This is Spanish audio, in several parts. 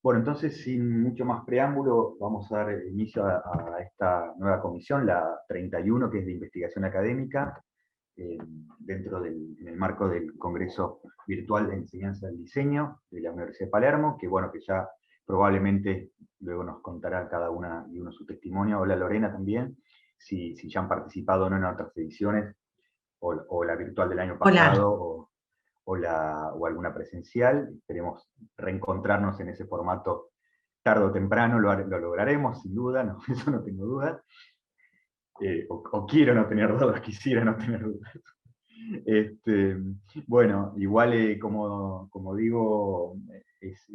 Bueno, entonces, sin mucho más preámbulo, vamos a dar inicio a esta nueva comisión, la 31, que es de investigación académica, en el marco del Congreso Virtual de Enseñanza del Diseño de la Universidad de Palermo, que bueno, que ya probablemente luego nos contará cada una y uno su testimonio. Hola Lorena también, si ya han participado o no en otras ediciones, o la virtual del año pasado, o alguna presencial. Esperemos reencontrarnos en ese formato tarde o temprano, lo lograremos, sin duda, no, eso no tengo dudas. O quiero no tener dudas, quisiera no tener dudas. Bueno, igual como digo, es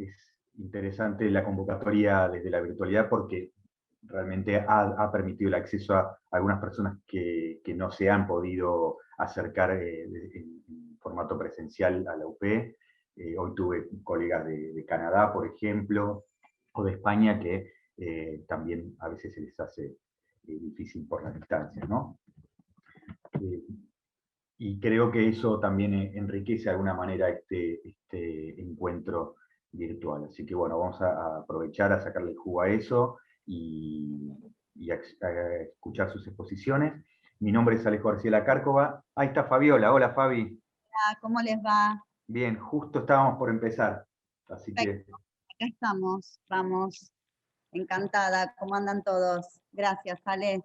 interesante la convocatoria desde la virtualidad porque realmente ha permitido el acceso a algunas personas que no se han podido acercar en formato presencial a la UP. Hoy tuve colegas de Canadá, por ejemplo, o de España, que también a veces se les hace difícil por las distancias, ¿no? Y creo que eso también enriquece de alguna manera este encuentro virtual. Así que bueno, vamos a aprovechar a sacarle el jugo a eso y a escuchar sus exposiciones. Mi nombre es Alejo García Lacárcova. Ahí está Fabiola. Hola Fabi. Hola, ¿cómo les va? Bien, justo estábamos por empezar. Así que... Perfecto, acá estamos, vamos. Encantada, ¿cómo andan todos? Gracias, Ale.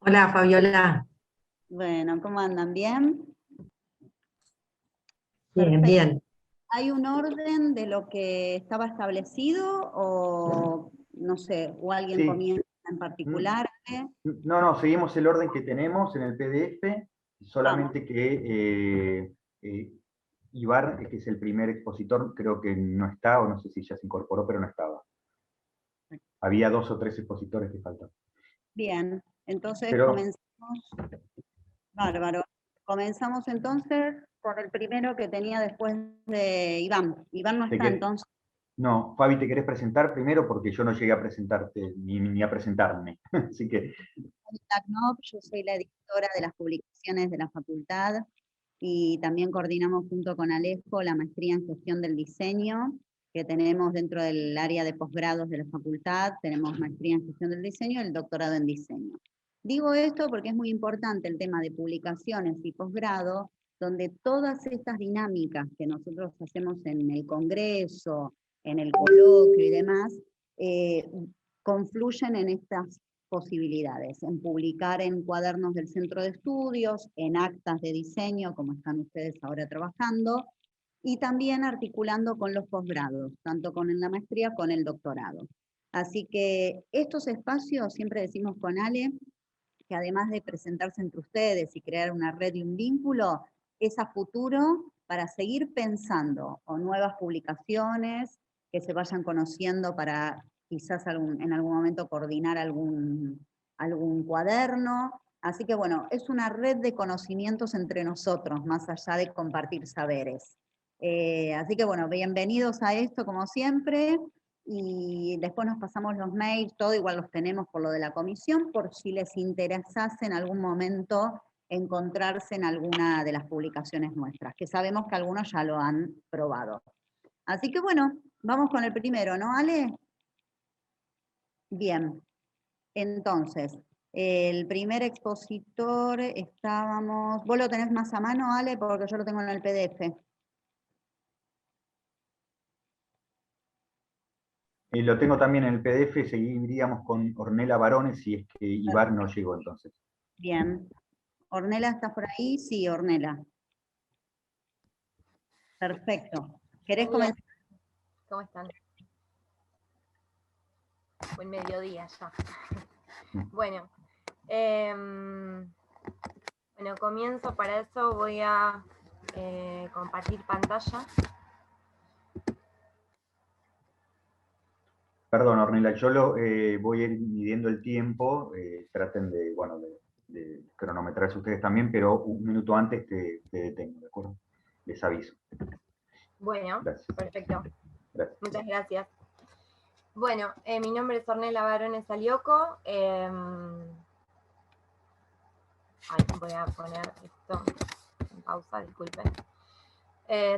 Hola, Fabiola. Bueno, ¿cómo andan? ¿Bien? Bien, bien. ¿Hay un orden de lo que estaba establecido o, no sé, o alguien Sí. comienza en particular? No, seguimos el orden que tenemos en el PDF, solamente que Ibar, que es el primer expositor, creo que no está, o no sé si ya se incorporó, pero no estaba. Había 2 o 3 expositores que faltan. Bien, entonces Pero, comenzamos. Bárbaro. Comenzamos entonces con el primero que tenía después de Iván. Iván no está entonces. No, Fabi, ¿te querés presentar primero? Porque yo no llegué a presentarte, ni a presentarme. Así que... Yo soy la editora de las publicaciones de la facultad y también coordinamos junto con Alejo la maestría en gestión del diseño que tenemos dentro del área de posgrados de la facultad. Tenemos maestría en gestión del diseño y el doctorado en diseño. Digo esto porque es muy importante el tema de publicaciones y posgrado, donde todas estas dinámicas que nosotros hacemos en el congreso, en el coloquio y demás, confluyen en estas posibilidades, en publicar en cuadernos del centro de estudios, en actas de diseño, como están ustedes ahora trabajando, y también articulando con los posgrados, tanto con la maestría como con el doctorado. Así que estos espacios, siempre decimos con Ale, que además de presentarse entre ustedes y crear una red y un vínculo, es a futuro para seguir pensando o nuevas publicaciones que se vayan conociendo para quizás en algún momento coordinar algún cuaderno. Así que bueno, es una red de conocimientos entre nosotros, más allá de compartir saberes. Así que bueno, bienvenidos a esto como siempre. Y después nos pasamos los mails, todo igual los tenemos por lo de la comisión, por si les interesase en algún momento encontrarse en alguna de las publicaciones nuestras, que sabemos que algunos ya lo han probado. Así que bueno, vamos con el primero, ¿no, Ale? Bien, entonces, el primer expositor estábamos... ¿Vos lo tenés más a mano, Ale? Porque yo lo tengo en el PDF. Lo tengo también en el PDF, seguiríamos con Ornella Barone si es que Ibar no llegó entonces. Bien. ¿Ornella está por ahí? Sí, Ornella. Perfecto. ¿Querés comenzar? ¿Cómo están? Buen mediodía ya. Bueno, comienzo. Para eso voy a compartir pantalla. Perdón, Ornella, yo voy a ir midiendo el tiempo, traten de cronometrarse ustedes también, pero un minuto antes te detengo, ¿de acuerdo? Les aviso. Bueno, gracias. Perfecto. Gracias. Muchas gracias. Bueno, mi nombre es Ornella Barone Salioco. Voy a poner esto en pausa, disculpen.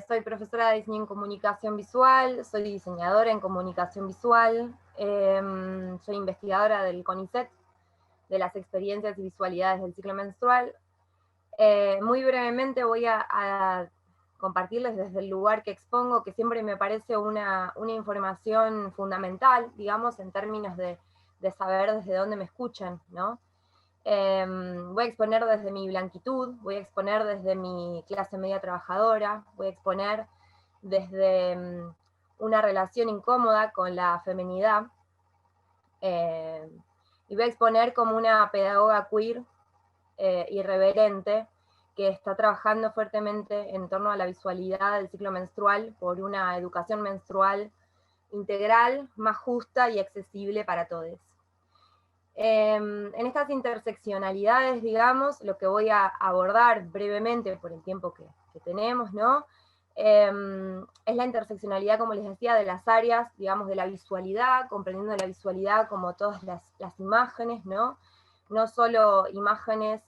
Soy profesora de diseño en comunicación visual, soy diseñadora en comunicación visual, soy investigadora del CONICET, de las experiencias y visualidades del ciclo menstrual. Muy brevemente voy a compartirles desde el lugar que expongo, que siempre me parece una información fundamental, digamos, en términos de saber desde dónde me escuchan, ¿no? Voy a exponer desde mi blanquitud, voy a exponer desde mi clase media trabajadora, voy a exponer desde una relación incómoda con la feminidad, y voy a exponer como una pedagoga queer irreverente que está trabajando fuertemente en torno a la visualidad del ciclo menstrual por una educación menstrual integral, más justa y accesible para todos. En estas interseccionalidades, digamos, lo que voy a abordar brevemente por el tiempo que tenemos, ¿no? Es la interseccionalidad, como les decía, de las áreas, digamos, de la visualidad, comprendiendo la visualidad como todas las imágenes, ¿no? No solo imágenes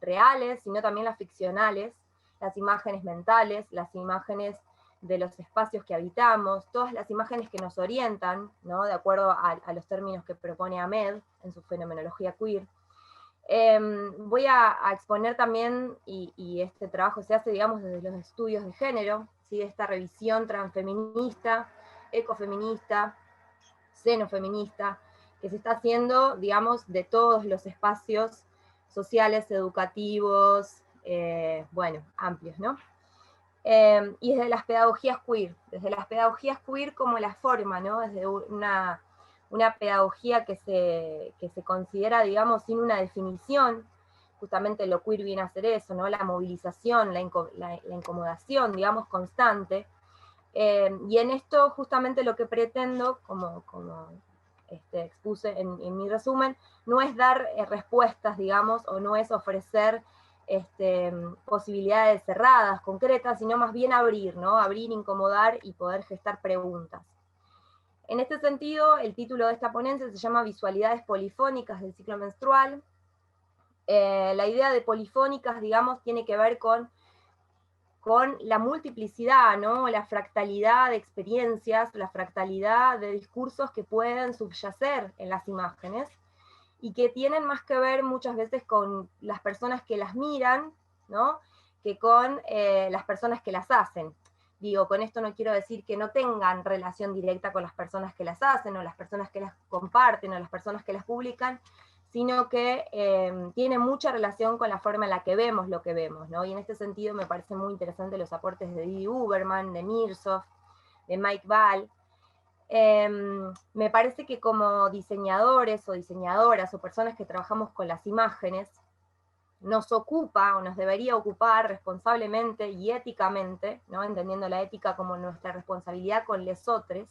reales, sino también las ficcionales, las imágenes mentales, las imágenes de los espacios que habitamos, todas las imágenes que nos orientan, ¿no? De acuerdo a los términos que propone Ahmed en su fenomenología queer. Voy a exponer también, y este trabajo se hace, digamos, desde los estudios de género, ¿sí? Esta revisión transfeminista, ecofeminista, xenofeminista, que se está haciendo, digamos, de todos los espacios sociales, educativos, bueno, amplios, ¿no? Y desde las pedagogías queer como la forma, ¿no? Desde una pedagogía que se considera, digamos, sin una definición. Justamente lo queer viene a hacer eso, ¿no? La movilización, la incomodación, digamos, constante. Y en esto justamente lo que pretendo, como expuse en mi resumen, no es dar respuestas, digamos, o no es ofrecer posibilidades cerradas, concretas, sino más bien abrir, ¿no? Abrir, incomodar y poder gestar preguntas. En este sentido, el título de esta ponencia se llama Visualidades polifónicas del ciclo menstrual. La idea de polifónicas, digamos, tiene que ver con la multiplicidad, ¿no? La fractalidad de experiencias, la fractalidad de discursos que pueden subyacer en las imágenes, y que tienen más que ver muchas veces con las personas que las miran, ¿no? Que con las personas que las hacen. Digo, con esto no quiero decir que no tengan relación directa con las personas que las hacen, o las personas que las comparten, o las personas que las publican, sino que tiene mucha relación con la forma en la que vemos lo que vemos, ¿no? Y en este sentido me parecen muy interesantes los aportes de Didi Huberman, de Mirzoff, de Mike Ball. Me parece que como diseñadores o diseñadoras o personas que trabajamos con las imágenes, nos ocupa o nos debería ocupar responsablemente y éticamente, ¿no? Entendiendo la ética como nuestra responsabilidad con lesotres,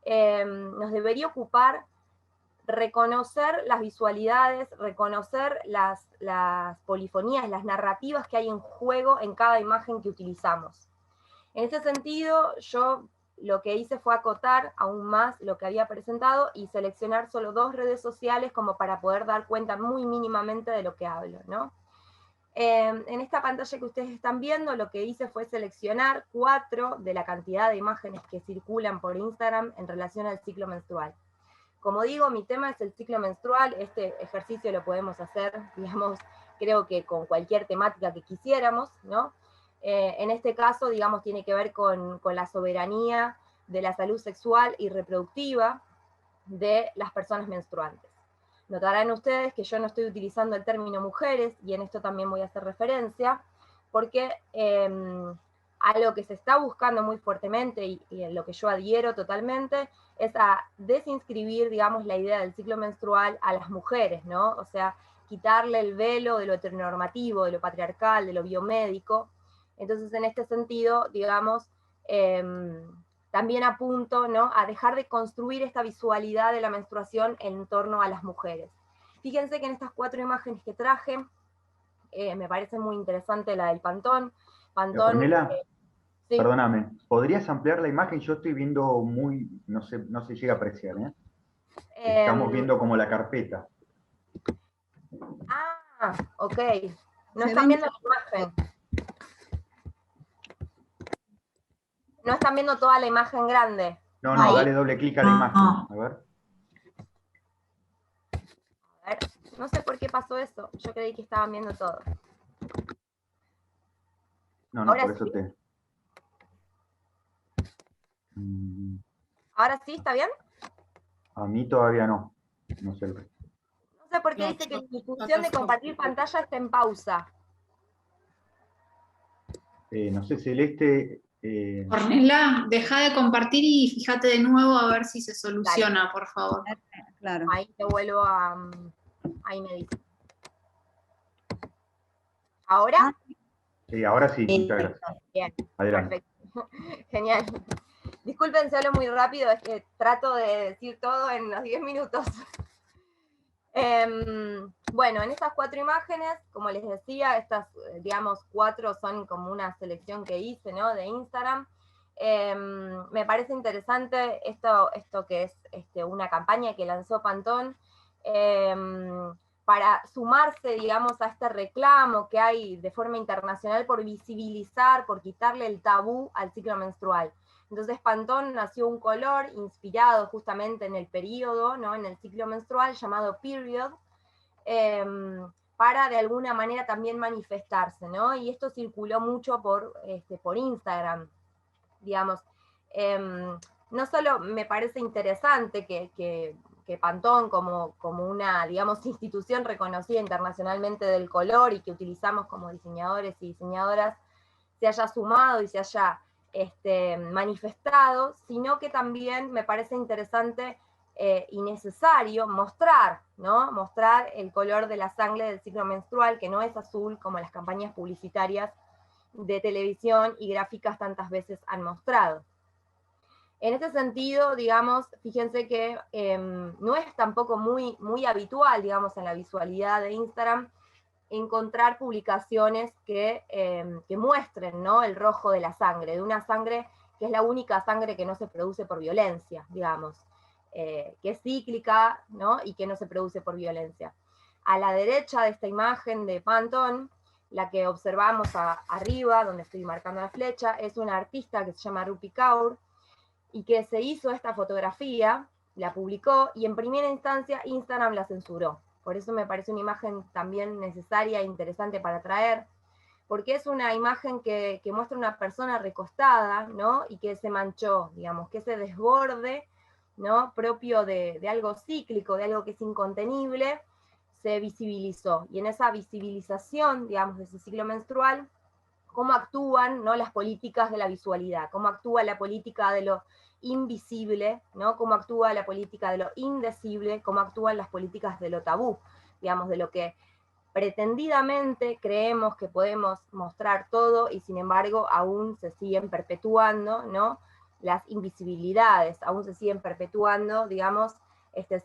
nos debería ocupar reconocer las visualidades, reconocer las polifonías, las narrativas que hay en juego en cada imagen que utilizamos. En ese sentido, yo lo que hice fue acotar aún más lo que había presentado y seleccionar solo 2 redes sociales como para poder dar cuenta muy mínimamente de lo que hablo, ¿no? En esta pantalla que ustedes están viendo, lo que hice fue seleccionar 4 de la cantidad de imágenes que circulan por Instagram en relación al ciclo menstrual. Como digo, mi tema es el ciclo menstrual. Este ejercicio lo podemos hacer, digamos, creo que con cualquier temática que quisiéramos, ¿no? En este caso, digamos, tiene que ver con la soberanía de la salud sexual y reproductiva de las personas menstruantes. Notarán ustedes que yo no estoy utilizando el término mujeres, y en esto también voy a hacer referencia, porque a lo que se está buscando muy fuertemente, y en lo que yo adhiero totalmente, es a desinscribir, digamos, la idea del ciclo menstrual a las mujeres, ¿no? O sea, quitarle el velo de lo heteronormativo, de lo patriarcal, de lo biomédico. Entonces, en este sentido, digamos, también apunto, ¿no?, a dejar de construir esta visualidad de la menstruación en torno a las mujeres. Fíjense que en estas 4 imágenes que traje, me parece muy interesante la del Pantón. Ornella, Sí. perdóname, ¿podrías ampliar la imagen? Yo estoy viendo muy, no se llega a apreciar, ¿eh? Estamos viendo como la carpeta. Ah, ok. No Se están ven- viendo la imagen. No están viendo toda la imagen grande. No, no, Ahí. dale doble clic a la imagen. A ver. A ver, no sé por qué pasó eso. Yo creí que estaban viendo todo. No, no, Ahora por eso sí. te... ¿Ahora sí? ¿Está bien? A mí todavía no. No sé el resto. No sé por qué No, dice que mi acá función de está. compartir pantalla está en pausa. No sé, Celeste... Ornella, deja de compartir y fíjate de nuevo a ver si se soluciona, por favor. Claro. Ahí te vuelvo a... Ahí me dice. ¿Ahora? sí, ahora sí, muchas gracias. Bien, Adelante. perfecto. Genial. Disculpen si hablo muy rápido, es que trato de decir todo en los 10 minutos. Bueno, en estas 4 imágenes, como les decía, estas, digamos, 4 son como una selección que hice, ¿no? De Instagram. Me parece interesante esto que es una campaña que lanzó Pantone, para sumarse, digamos, a este reclamo que hay de forma internacional por visibilizar, por quitarle el tabú al ciclo menstrual. Entonces Pantone nació un color inspirado justamente en el periodo, ¿no? En el ciclo menstrual, llamado period, para de alguna manera también manifestarse, ¿no? Y esto circuló mucho por Instagram, digamos. No solo me parece interesante que Pantone, como una, digamos, institución reconocida internacionalmente del color y que utilizamos como diseñadores y diseñadoras, se haya sumado y se haya manifestado, sino que también me parece interesante y necesario mostrar, ¿no? Mostrar el color de la sangre del ciclo menstrual, que no es azul como las campañas publicitarias de televisión y gráficas tantas veces han mostrado. En este sentido, digamos, fíjense que no es tampoco muy habitual, digamos, en la visualidad de Instagram, encontrar publicaciones que muestren, ¿no? El rojo de la sangre, de una sangre que es la única sangre que no se produce por violencia, digamos, que es cíclica, ¿no? Y que no se produce por violencia. A la derecha de esta imagen de Pantone, la que observamos arriba, donde estoy marcando la flecha, es una artista que se llama Rupi Kaur, y que se hizo esta fotografía, la publicó, y en primera instancia Instagram la censuró. Por eso me parece una imagen también necesaria e interesante para traer, porque es una imagen que muestra una persona recostada, ¿no? Y que se manchó, digamos, que ese desborde, ¿no? Propio de algo cíclico, de algo que es incontenible, se visibilizó. Y en esa visibilización, digamos, de ese ciclo menstrual, cómo actúan, ¿no? Las políticas de la visualidad, cómo actúa la política de lo invisible, ¿no? Cómo actúa la política de lo indecible, cómo actúan las políticas de lo tabú, digamos, de lo que pretendidamente creemos que podemos mostrar todo y sin embargo aún se siguen perpetuando, ¿no? Las invisibilidades, aún se siguen perpetuando, digamos,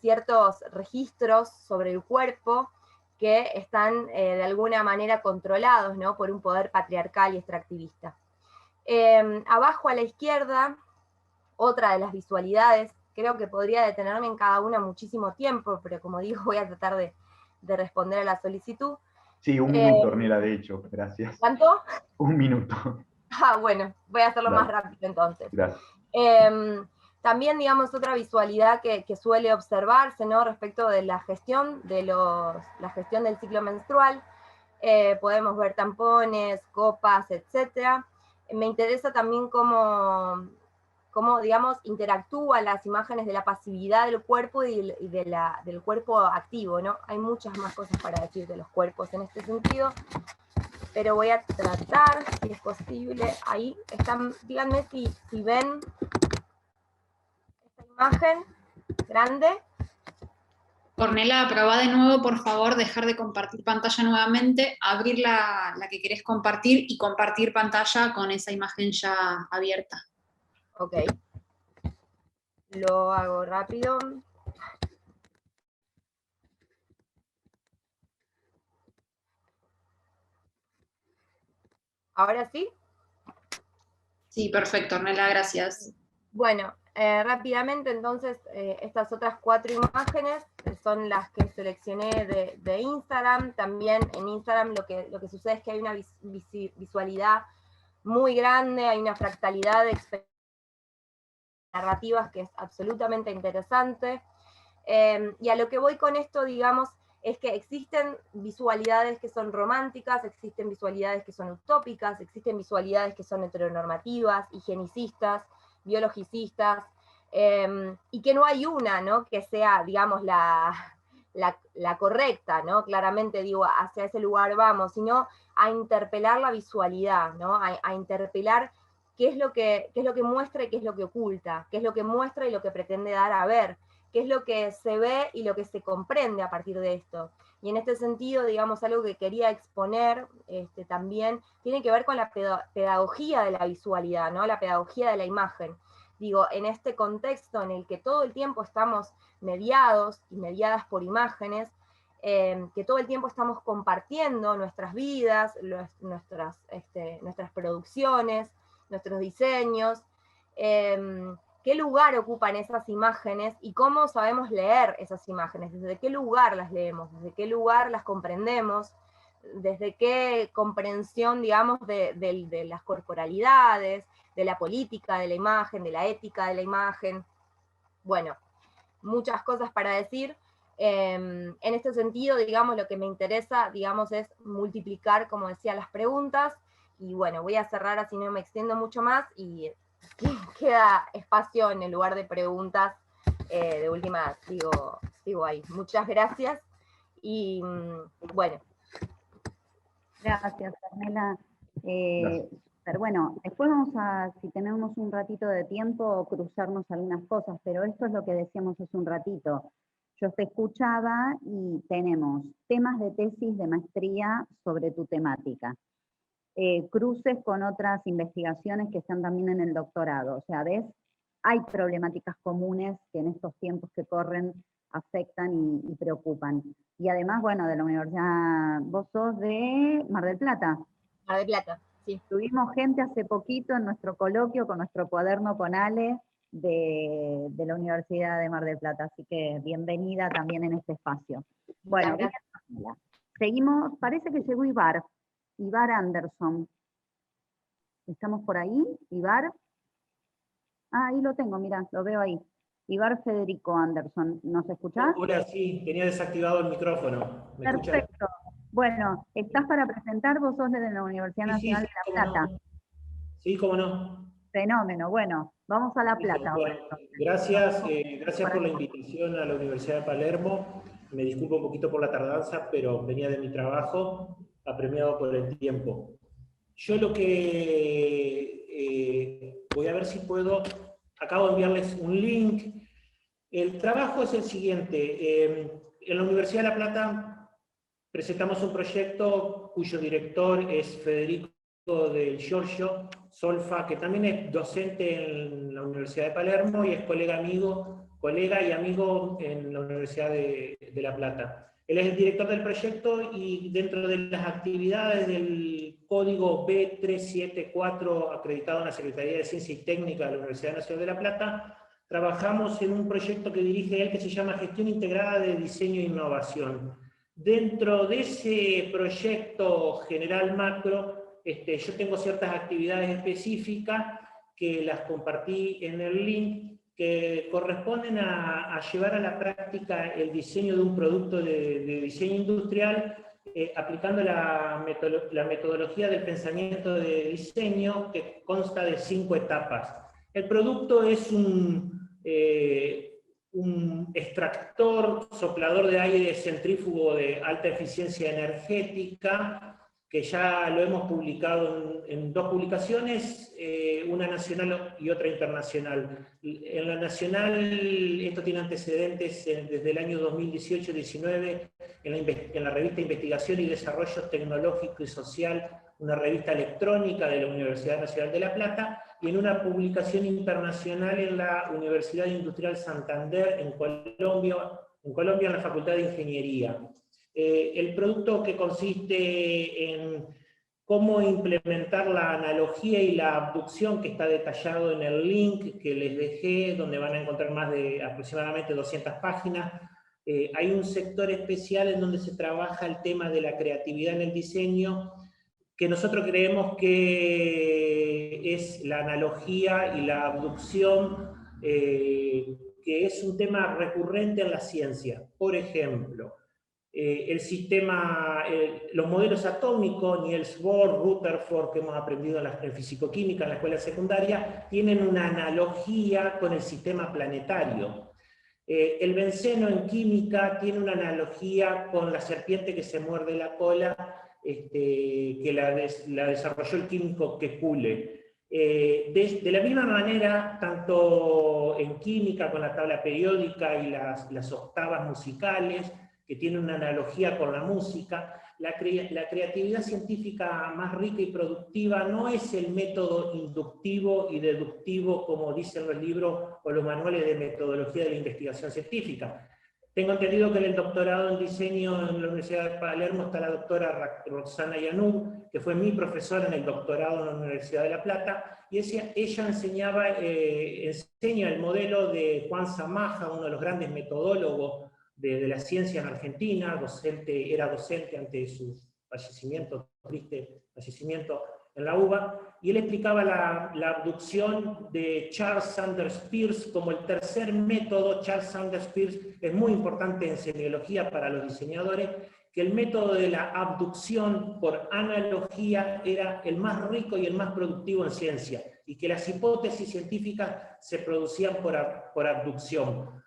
ciertos registros sobre el cuerpo que están de alguna manera controlados, ¿no? Por un poder patriarcal y extractivista. Abajo a la izquierda, otra de las visualidades, creo que podría detenerme en cada una muchísimo tiempo, pero como digo, voy a tratar de responder a la solicitud. Sí, un minuto, Ornella, de hecho, gracias. ¿Cuánto? Un minuto. Bueno, voy a hacerlo más rápido entonces. Gracias. También, digamos, otra visualidad que suele observarse, ¿no? Respecto de la gestión la gestión del ciclo menstrual, podemos ver tampones, copas, etc. Me interesa también cómo, digamos, interactúan las imágenes de la pasividad del cuerpo y del cuerpo activo, ¿no? Hay muchas más cosas para decir de los cuerpos en este sentido, pero voy a tratar, si es posible, ahí están, díganme si ven esta imagen grande. Ornella, probá de nuevo, por favor, dejar de compartir pantalla nuevamente, abrir la que querés compartir y compartir pantalla con esa imagen ya abierta. Ok. Lo hago rápido. ¿Ahora sí? Sí, perfecto, Ornella, gracias. Bueno, rápidamente entonces, estas otras 4 imágenes son las que seleccioné de Instagram. También en Instagram lo que sucede es que hay una visualidad muy grande, hay una fractalidad de experiencias narrativas que es absolutamente interesante. Y a lo que voy con esto, digamos, es que existen visualidades que son románticas, existen visualidades que son utópicas, existen visualidades que son heteronormativas, higienicistas, biologicistas, y que no hay una, ¿no?, que sea, digamos, la correcta, ¿no? Claramente digo, hacia ese lugar vamos, sino a interpelar la visualidad, ¿no? A interpelar qué es lo que muestra y qué es lo que oculta, qué es lo que muestra y lo que pretende dar a ver, qué es lo que se ve y lo que se comprende a partir de esto. Y en este sentido, digamos, algo que quería exponer también tiene que ver con la pedagogía de la visualidad, ¿no? La pedagogía de la imagen. Digo, en este contexto en el que todo el tiempo estamos mediados y mediadas por imágenes, que todo el tiempo estamos compartiendo nuestras vidas, nuestras producciones, nuestros diseños, qué lugar ocupan esas imágenes y cómo sabemos leer esas imágenes, desde qué lugar las leemos, desde qué lugar las comprendemos, desde qué comprensión, digamos, de las corporalidades, de la política de la imagen, de la ética de la imagen. Bueno, muchas cosas para decir. En este sentido, digamos, lo que me interesa, digamos, es multiplicar, como decía, las preguntas, y bueno, voy a cerrar así no me extiendo mucho más, y queda espacio en el lugar de preguntas. De última, sigo ahí. Muchas gracias, y bueno. Gracias, Carmela. Gracias. Pero bueno, después vamos a, si tenemos un ratito de tiempo, cruzarnos algunas cosas, pero esto es lo que decíamos hace un ratito. Yo te escuchaba y tenemos temas de tesis de maestría sobre tu temática, cruces con otras investigaciones que están también en el doctorado. O sea, ¿ves? Hay problemáticas comunes que en estos tiempos que corren afectan y preocupan. Y además, bueno, de la universidad, vos sos de Mar del Plata. Mar del Plata, sí. Tuvimos gente hace poquito en nuestro coloquio con nuestro cuaderno con Ale de la Universidad de Mar del Plata, así que bienvenida también en este espacio. Bueno, bien, seguimos, parece que llegó Ibar Anderson. ¿Estamos por ahí, Ibar? Ah, ahí lo tengo, mira, lo veo ahí. Ibar Federico Anderson, ¿nos escuchás? Hola, sí, tenía desactivado el micrófono. ¿Me escuchás? Perfecto. Bueno, ¿estás para presentar? Vos sos de la Universidad Nacional de La Plata. No. Sí, cómo no. Fenómeno, bueno, vamos a La Plata ahora. Gracias por la invitación a la Universidad de Palermo. Me disculpo un poquito por la tardanza, pero venía de mi trabajo, apremiado por el tiempo. Yo lo que voy a ver si puedo, acabo de enviarles un link. El trabajo es el siguiente. En la Universidad de La Plata presentamos un proyecto cuyo director es Federico del Giorgio Solfa, que también es docente en la Universidad de Palermo y es colega y amigo en la Universidad de La Plata. Él es el director del proyecto y dentro de las actividades del código B374 acreditado en la Secretaría de Ciencia y Técnica de la Universidad Nacional de La Plata, trabajamos en un proyecto que dirige él que se llama Gestión Integrada de Diseño e Innovación. Dentro de ese proyecto general macro, yo tengo ciertas actividades específicas que las compartí en el link, que corresponden a llevar a la práctica el diseño de un producto de diseño industrial, aplicando la metodología del pensamiento de diseño, que consta de 5 etapas. El producto es un extractor, soplador de aire centrífugo de alta eficiencia energética, que ya lo hemos publicado en 2 publicaciones, una nacional y otra internacional. En la nacional, esto tiene antecedentes desde el año 2018-19, en la revista Investigación y Desarrollo Tecnológico y Social, una revista electrónica de la Universidad Nacional de La Plata, y en una publicación internacional en la Universidad Industrial Santander, en Colombia, en la Facultad de Ingeniería. El producto, que consiste en cómo implementar la analogía y la abducción, que está detallado en el link que les dejé, donde van a encontrar más de aproximadamente 200 páginas. Hay un sector especial en donde se trabaja el tema de la creatividad en el diseño, que nosotros creemos que es la analogía y la abducción, que es un tema recurrente en la ciencia. Por ejemplo, el sistema, los modelos atómicos, Niels Bohr, Rutherford, que hemos aprendido en fisicoquímica en la escuela secundaria, tienen una analogía con el sistema planetario. El benceno en química tiene una analogía con la serpiente que se muerde la cola, que la desarrolló el químico Kekulé. De la misma manera, tanto en química con la tabla periódica y las octavas musicales, que tiene una analogía con la música, la creatividad científica más rica y productiva no es el método inductivo y deductivo como dicen los libros o los manuales de metodología de la investigación científica. Tengo entendido que en el doctorado en diseño en la Universidad de Palermo está la doctora Roxana Yanub, que fue mi profesora en el doctorado en la Universidad de La Plata, y ella enseña el modelo de Juan Zamaja, uno de los grandes metodólogos de la ciencia en Argentina, era docente ante su fallecimiento, triste fallecimiento en la UBA, y él explicaba la abducción de Charles Sanders Peirce como el tercer método. Charles Sanders Peirce es muy importante en semiología para los diseñadores, que el método de la abducción por analogía era el más rico y el más productivo en ciencia, y que las hipótesis científicas se producían por abducción.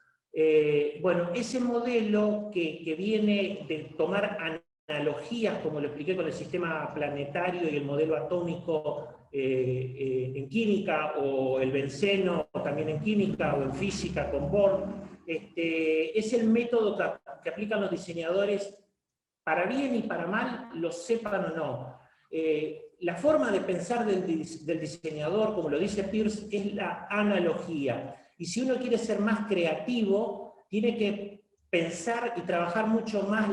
Bueno, ese modelo que viene de tomar analogías, como lo expliqué con el sistema planetario y el modelo atómico en química, o el benceno también en química, o en física con Bohr, es el método que aplican los diseñadores, para bien y para mal, lo sepan o no. La forma de pensar del diseñador, como lo dice Peirce, es la analogía. Y si uno quiere ser más creativo, tiene que pensar y trabajar mucho más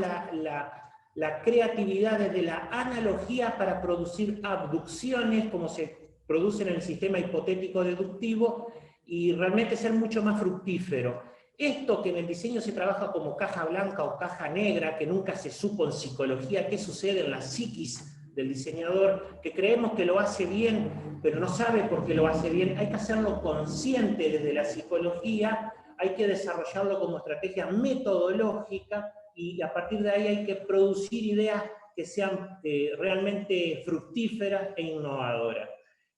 la creatividad desde la analogía para producir abducciones, como se producen en el sistema hipotético deductivo, y realmente ser mucho más fructífero. Esto que en el diseño se trabaja como caja blanca o caja negra, que nunca se supo en psicología qué sucede en la psiquis del diseñador, que creemos que lo hace bien, pero no sabe por qué lo hace bien, hay que hacerlo consciente desde la psicología, hay que desarrollarlo como estrategia metodológica, y a partir de ahí hay que producir ideas que sean realmente fructíferas e innovadoras.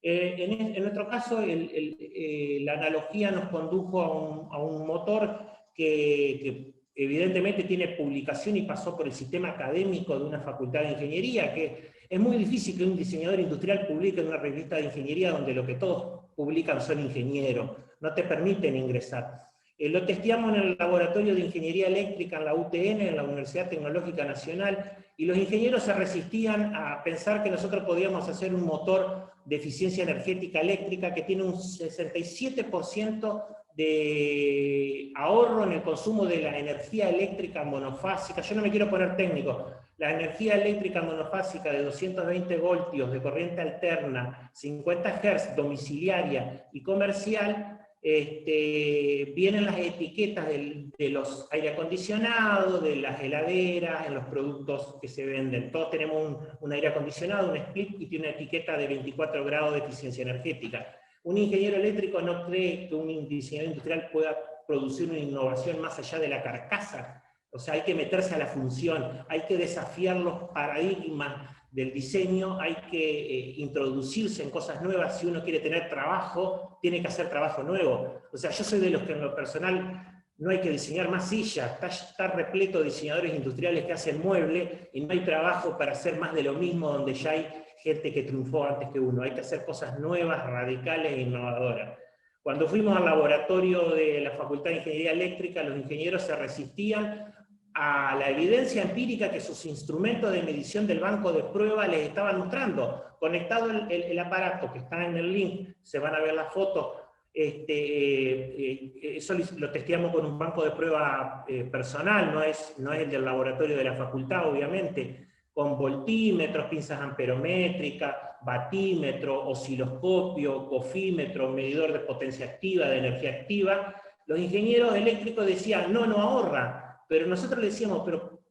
En nuestro caso, la analogía nos condujo a un motor que evidentemente tiene publicación y pasó por el sistema académico de una facultad de ingeniería, que es muy difícil que un diseñador industrial publique en una revista de ingeniería donde lo que todos publican son ingenieros, no te permiten ingresar. Lo testeamos en el laboratorio de ingeniería eléctrica en la UTN, en la Universidad Tecnológica Nacional, y los ingenieros se resistían a pensar que nosotros podíamos hacer un motor de eficiencia energética eléctrica que tiene un 67% de ahorro en el consumo de la energía eléctrica monofásica. Yo no me quiero poner técnico. La energía eléctrica monofásica de 220 voltios de corriente alterna, 50 Hz, domiciliaria y comercial, vienen las etiquetas de los aire acondicionados, de las heladeras, en los productos que se venden. Todos tenemos un aire acondicionado, un split, y tiene una etiqueta de 24 grados de eficiencia energética. Un ingeniero eléctrico no cree que un diseñador industrial pueda producir una innovación más allá de la carcasa. O sea, hay que meterse a la función, hay que desafiar los paradigmas del diseño, hay que introducirse en cosas nuevas. Si uno quiere tener trabajo, tiene que hacer trabajo nuevo. O sea, yo soy de los que en lo personal no hay que diseñar más sillas, está repleto de diseñadores industriales que hacen muebles, y no hay trabajo para hacer más de lo mismo donde ya hay gente que triunfó antes que uno. Hay que hacer cosas nuevas, radicales e innovadoras. Cuando fuimos al laboratorio de la Facultad de Ingeniería Eléctrica, los ingenieros se resistían a la evidencia empírica que sus instrumentos de medición del banco de prueba les estaban mostrando. Conectado el aparato, que está en el link, se van a ver las fotos, eso lo testeamos con un banco de prueba personal, no es el del laboratorio de la facultad, obviamente, con voltímetros, pinzas amperométricas, batímetro, osciloscopio, cofímetro, medidor de potencia activa, de energía activa. Los ingenieros eléctricos decían, no ahorra. Pero nosotros le decíamos,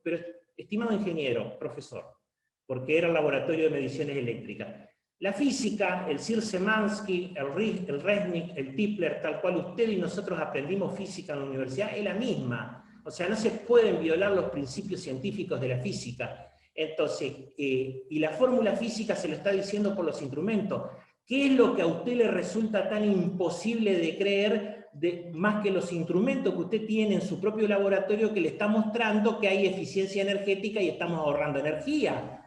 pero estimado ingeniero, profesor, porque era el laboratorio de mediciones eléctricas, La física, el Szyr-Szymanski, el Resnick, el Tipler, tal cual usted y nosotros aprendimos física en la universidad, es la misma. O sea, no se pueden violar los principios científicos de la física. Entonces, y la fórmula física se lo está diciendo por los instrumentos. ¿Qué es lo que a usted le resulta tan imposible de creer, más que los instrumentos que usted tiene en su propio laboratorio que le está mostrando que hay eficiencia energética y estamos ahorrando energía?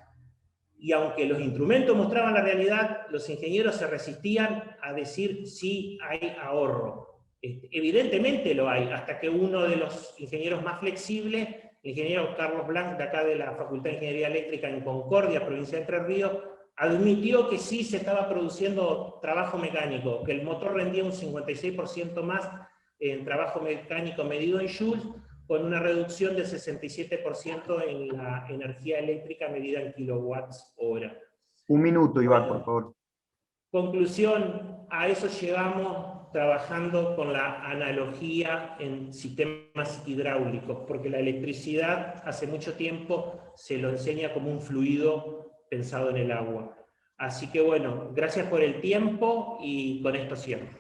Y aunque los instrumentos mostraban la realidad, los ingenieros se resistían a decir sí hay ahorro. Evidentemente lo hay, hasta que uno de los ingenieros más flexibles, el ingeniero Carlos Blanc, de acá de la Facultad de Ingeniería Eléctrica en Concordia, provincia de Entre Ríos, admitió que sí se estaba produciendo trabajo mecánico, que el motor rendía un 56% más en trabajo mecánico medido en joules, con una reducción del 67% en la energía eléctrica medida en kilowatts hora. Un minuto, Iván, por favor. Conclusión, a eso llegamos trabajando con la analogía en sistemas hidráulicos, porque la electricidad hace mucho tiempo se lo enseña como un fluido pensado en el agua. Así que bueno, gracias por el tiempo y con esto cierro.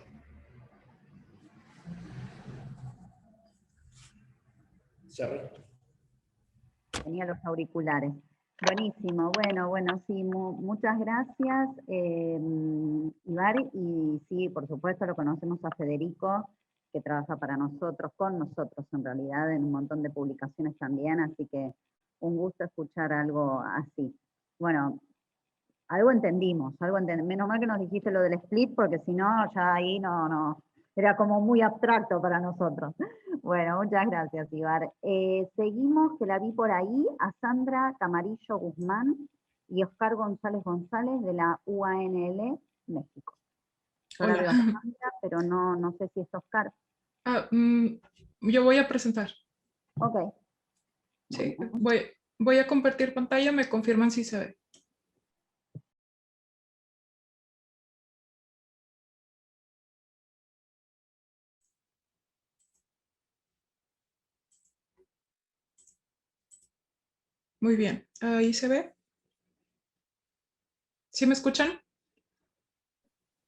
Tenía los auriculares. Buenísimo, bueno, sí, muchas gracias, Ibar, y sí, por supuesto lo conocemos a Federico, que trabaja para nosotros, con nosotros en realidad, en un montón de publicaciones también, así que un gusto escuchar algo así. Bueno, algo entendimos, menos mal que nos dijiste lo del split, porque si no, ya ahí no, era como muy abstracto para nosotros. Bueno, muchas gracias, Ibar. Seguimos, que la vi por ahí, a Sandra Camarillo Guzmán y Oscar González González de la UANL, México. Yo la veo a Sandra, pero no sé si es Oscar. Yo voy a presentar. Ok. Sí, voy a compartir pantalla, me confirman si se ve. Muy bien, ahí se ve. ¿Sí me escuchan?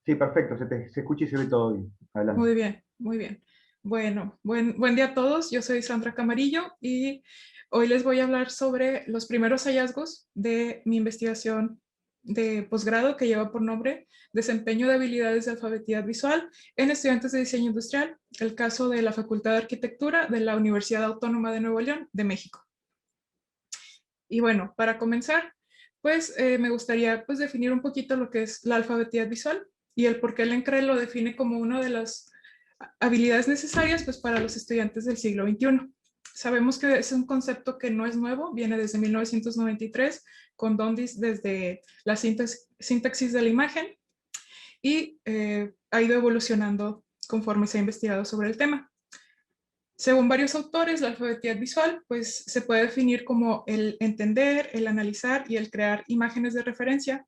Sí, perfecto, se escucha y se ve todo bien. Adelante. Muy bien, muy bien. Bueno, buen día a todos. Yo soy Sandra Camarillo y hoy les voy a hablar sobre los primeros hallazgos de mi investigación de posgrado que lleva por nombre Desempeño de habilidades de alfabeticidad visual en estudiantes de diseño industrial, el caso de la Facultad de Arquitectura de la Universidad Autónoma de Nuevo León de México. Y bueno, para comenzar, pues me gustaría pues, definir un poquito lo que es la alfabeticidad visual y el por qué el ENCRE lo define como una de las habilidades necesarias pues, para los estudiantes del siglo XXI. Sabemos que es un concepto que no es nuevo, viene desde 1993, con Dondis desde la sintaxis de la imagen y ha ido evolucionando conforme se ha investigado sobre el tema. Según varios autores, la alfabeticidad visual pues, se puede definir como el entender, el analizar y el crear imágenes de referencia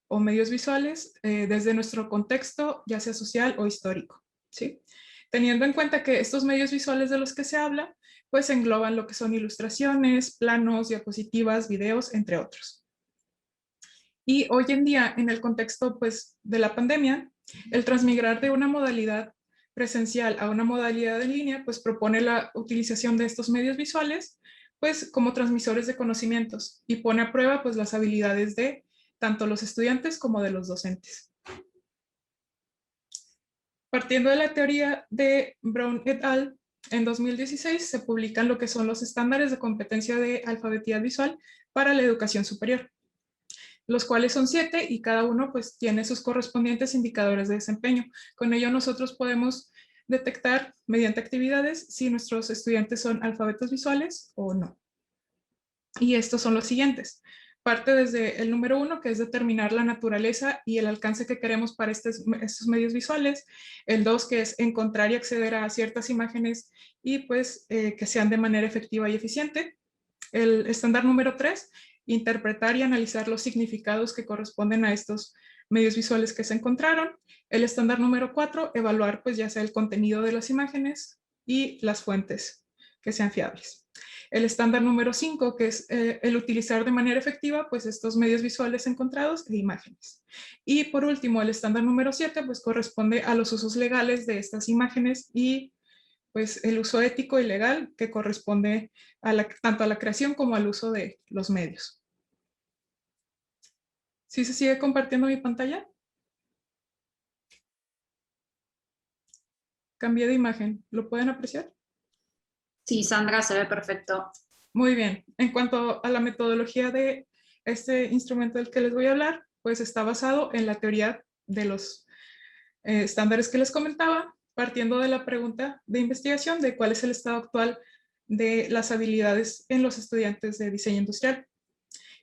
o medios visuales desde nuestro contexto, ya sea social o histórico, ¿sí? Teniendo en cuenta que estos medios visuales de los que se habla, pues engloban lo que son ilustraciones, planos, diapositivas, videos, entre otros. Y hoy en día, en el contexto pues, de la pandemia, el transmigrar de una modalidad presencial a una modalidad en línea, pues propone la utilización de estos medios visuales, pues como transmisores de conocimientos y pone a prueba pues las habilidades de tanto los estudiantes como de los docentes. Partiendo de la teoría de Brown et al., en 2016 se publican lo que son los estándares de competencia de alfabeticidad visual para la educación superior, los cuales son 7 y cada uno pues tiene sus correspondientes indicadores de desempeño. Con ello nosotros podemos detectar mediante actividades si nuestros estudiantes son alfabetos visuales o no. Y estos son los siguientes. Parte desde el número 1, que es determinar la naturaleza y el alcance que queremos para estos medios visuales. El 2, que es encontrar y acceder a ciertas imágenes y pues que sean de manera efectiva y eficiente. El estándar número 3, interpretar y analizar los significados que corresponden a estos medios visuales que se encontraron. El estándar número 4, evaluar pues ya sea el contenido de las imágenes y las fuentes que sean fiables. El estándar número 5, que es el utilizar de manera efectiva pues estos medios visuales encontrados e imágenes. Y por último, el estándar número 7 pues corresponde a los usos legales de estas imágenes y pues el uso ético y legal que corresponde tanto a la creación como al uso de los medios. ¿Sí se sigue compartiendo mi pantalla? Cambié de imagen, ¿lo pueden apreciar? Sí, Sandra, se ve perfecto. Muy bien. En cuanto a la metodología de este instrumento del que les voy a hablar, pues está basado en la teoría de los estándares que les comentaba, partiendo de la pregunta de investigación de cuál es el estado actual de las habilidades en los estudiantes de diseño industrial.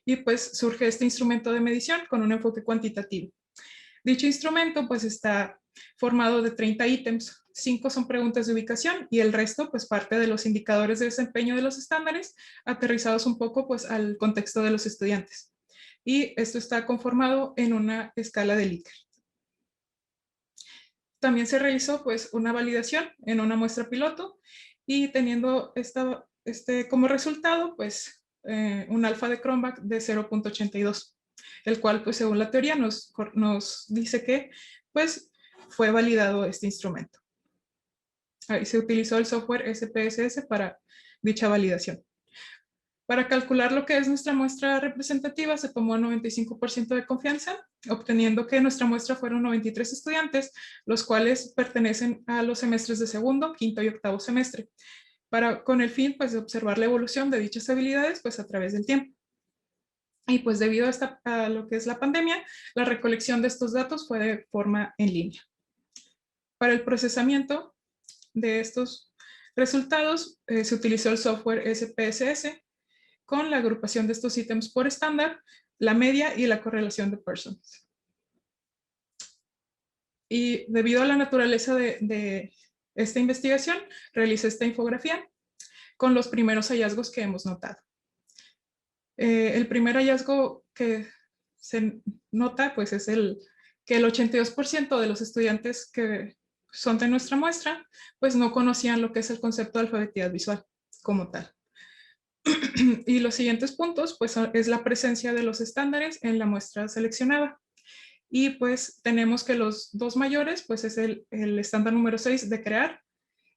Y pues surge este instrumento de medición con un enfoque cuantitativo. Dicho instrumento pues está formado de 30 ítems, 5 son preguntas de ubicación y el resto pues parte de los indicadores de desempeño de los estándares, aterrizados un poco pues al contexto de los estudiantes. Y esto está conformado en una escala de Likert. También se realizó pues una validación en una muestra piloto y teniendo como resultado pues un alfa de Cronbach de 0.82, el cual pues según la teoría nos dice que pues fue validado este instrumento. Ahí se utilizó el software SPSS para dicha validación. Para calcular lo que es nuestra muestra representativa se tomó 95% de confianza, obteniendo que nuestra muestra fueron 93 estudiantes, los cuales pertenecen a los semestres de segundo, quinto y octavo semestre, con el fin pues, de observar la evolución de dichas habilidades pues, a través del tiempo. Y pues debido a lo que es la pandemia, la recolección de estos datos fue de forma en línea. Para el procesamiento de estos resultados se utilizó el software SPSS con la agrupación de estos ítems por estándar, la media y la correlación de Parsons. Y debido a la naturaleza de esta investigación, realicé esta infografía con los primeros hallazgos que hemos notado. El primer hallazgo que se nota pues, es que el 82% de los estudiantes que son de nuestra muestra pues no conocían lo que es el concepto de alfabetidad visual como tal. Y los siguientes puntos pues es la presencia de los estándares en la muestra seleccionada. Y pues tenemos que los dos mayores pues es el estándar número 6 de crear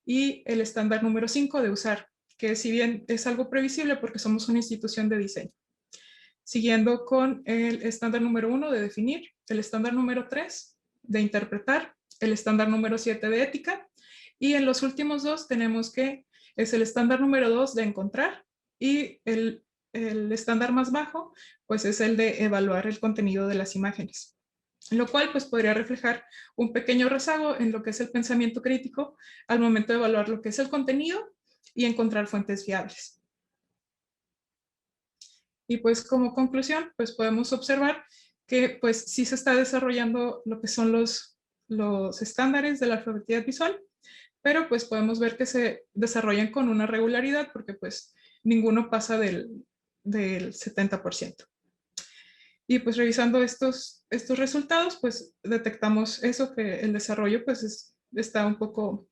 y el estándar número 5 de usar, que si bien es algo previsible porque somos una institución de diseño. Siguiendo con el estándar número 1 de definir, el estándar número 3 de interpretar, el estándar número 7 de ética, y en los últimos dos tenemos que es el estándar número 2 de encontrar, y el estándar más bajo pues es el de evaluar el contenido de las imágenes, lo cual pues podría reflejar un pequeño rezago en lo que es el pensamiento crítico al momento de evaluar lo que es el contenido y encontrar fuentes fiables. Y pues como conclusión, pues podemos observar que pues sí se está desarrollando lo que son los estándares de la alfabetidad visual, pero pues podemos ver que se desarrollan con una regularidad porque pues ninguno pasa del 70%. Y pues revisando estos resultados, pues detectamos eso, que el desarrollo pues está un poco,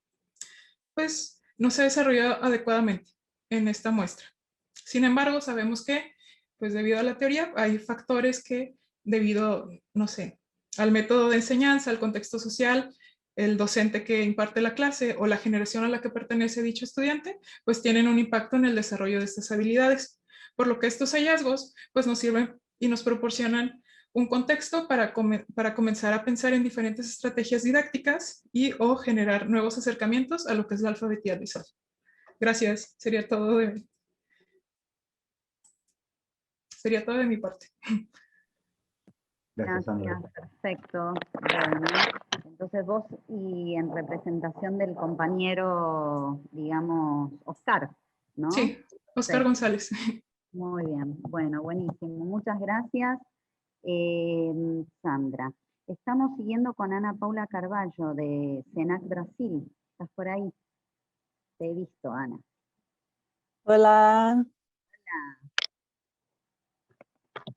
pues no se ha desarrollado adecuadamente en esta muestra. Sin embargo, sabemos que pues debido a la teoría hay factores que debido, no sé, al método de enseñanza, al contexto social, el docente que imparte la clase o la generación a la que pertenece dicho estudiante, pues tienen un impacto en el desarrollo de estas habilidades. Por lo que estos hallazgos pues nos sirven y nos proporcionan un contexto para comenzar a pensar en diferentes estrategias didácticas y o generar nuevos acercamientos a lo que es la alfabetidad visual. Gracias, sería todo de mi parte. Gracias, Sandra. Perfecto. Bueno, entonces vos y en representación del compañero, digamos, Oscar, ¿no? Sí, Oscar González. Muy bien, bueno, buenísimo. Muchas gracias, Sandra. Estamos siguiendo con Ana Paula Carballo de Senac Brasil. ¿Estás por ahí? Te he visto, Ana. Hola.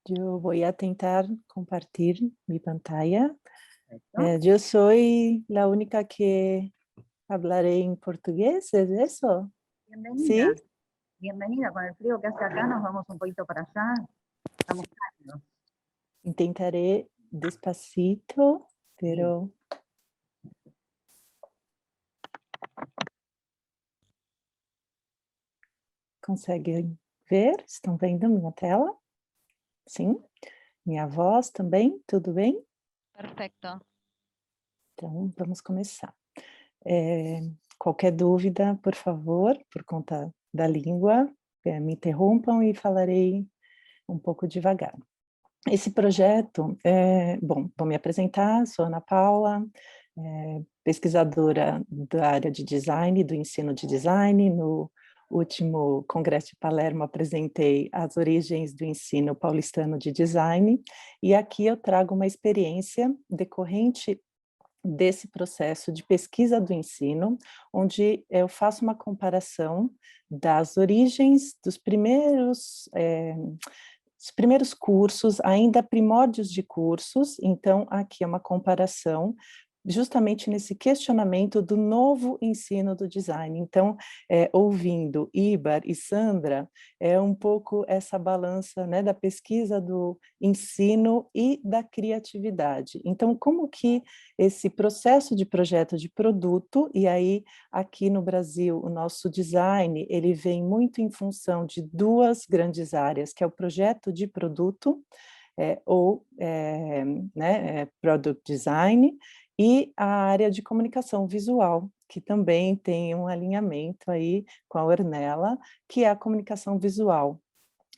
Yo voy a intentar compartir mi pantalla. Yo soy la única que hablaré en portugués, ¿es eso? Bienvenida. ¿Sí? Bienvenida, con el frío que hace acá nos vamos un poquito para allá. Estamos cálidos. Intentaré despacito, pero... Conseguem ver? Estão vendo minha tela? Sim? Minha voz também? Tudo bem? Perfecto. Então, vamos começar. Qualquer dúvida, por favor, por conta da língua, me interrompam e falarei um pouco devagar. Esse projeto, bom, vou me apresentar, sou Ana Paula, pesquisadora da área de design, do ensino de design. No último Congresso de Palermo apresentei as origens do ensino paulistano de design, e aqui eu trago uma experiência decorrente desse processo de pesquisa do ensino, onde eu faço uma comparação das origens dos primeiros cursos, ainda primórdios de cursos. Então aqui é uma comparação justamente nesse questionamento do novo ensino do design. Então, ouvindo Ibar e Sandra, é um pouco essa balança, né, da pesquisa do ensino e da criatividade. Então, como que esse processo de projeto de produto, e aí aqui no Brasil o nosso design, ele vem muito em função de duas grandes áreas, que é o projeto de produto, Product Design, e a área de comunicação visual, que também tem um alinhamento aí com a Ornella, que é a comunicação visual.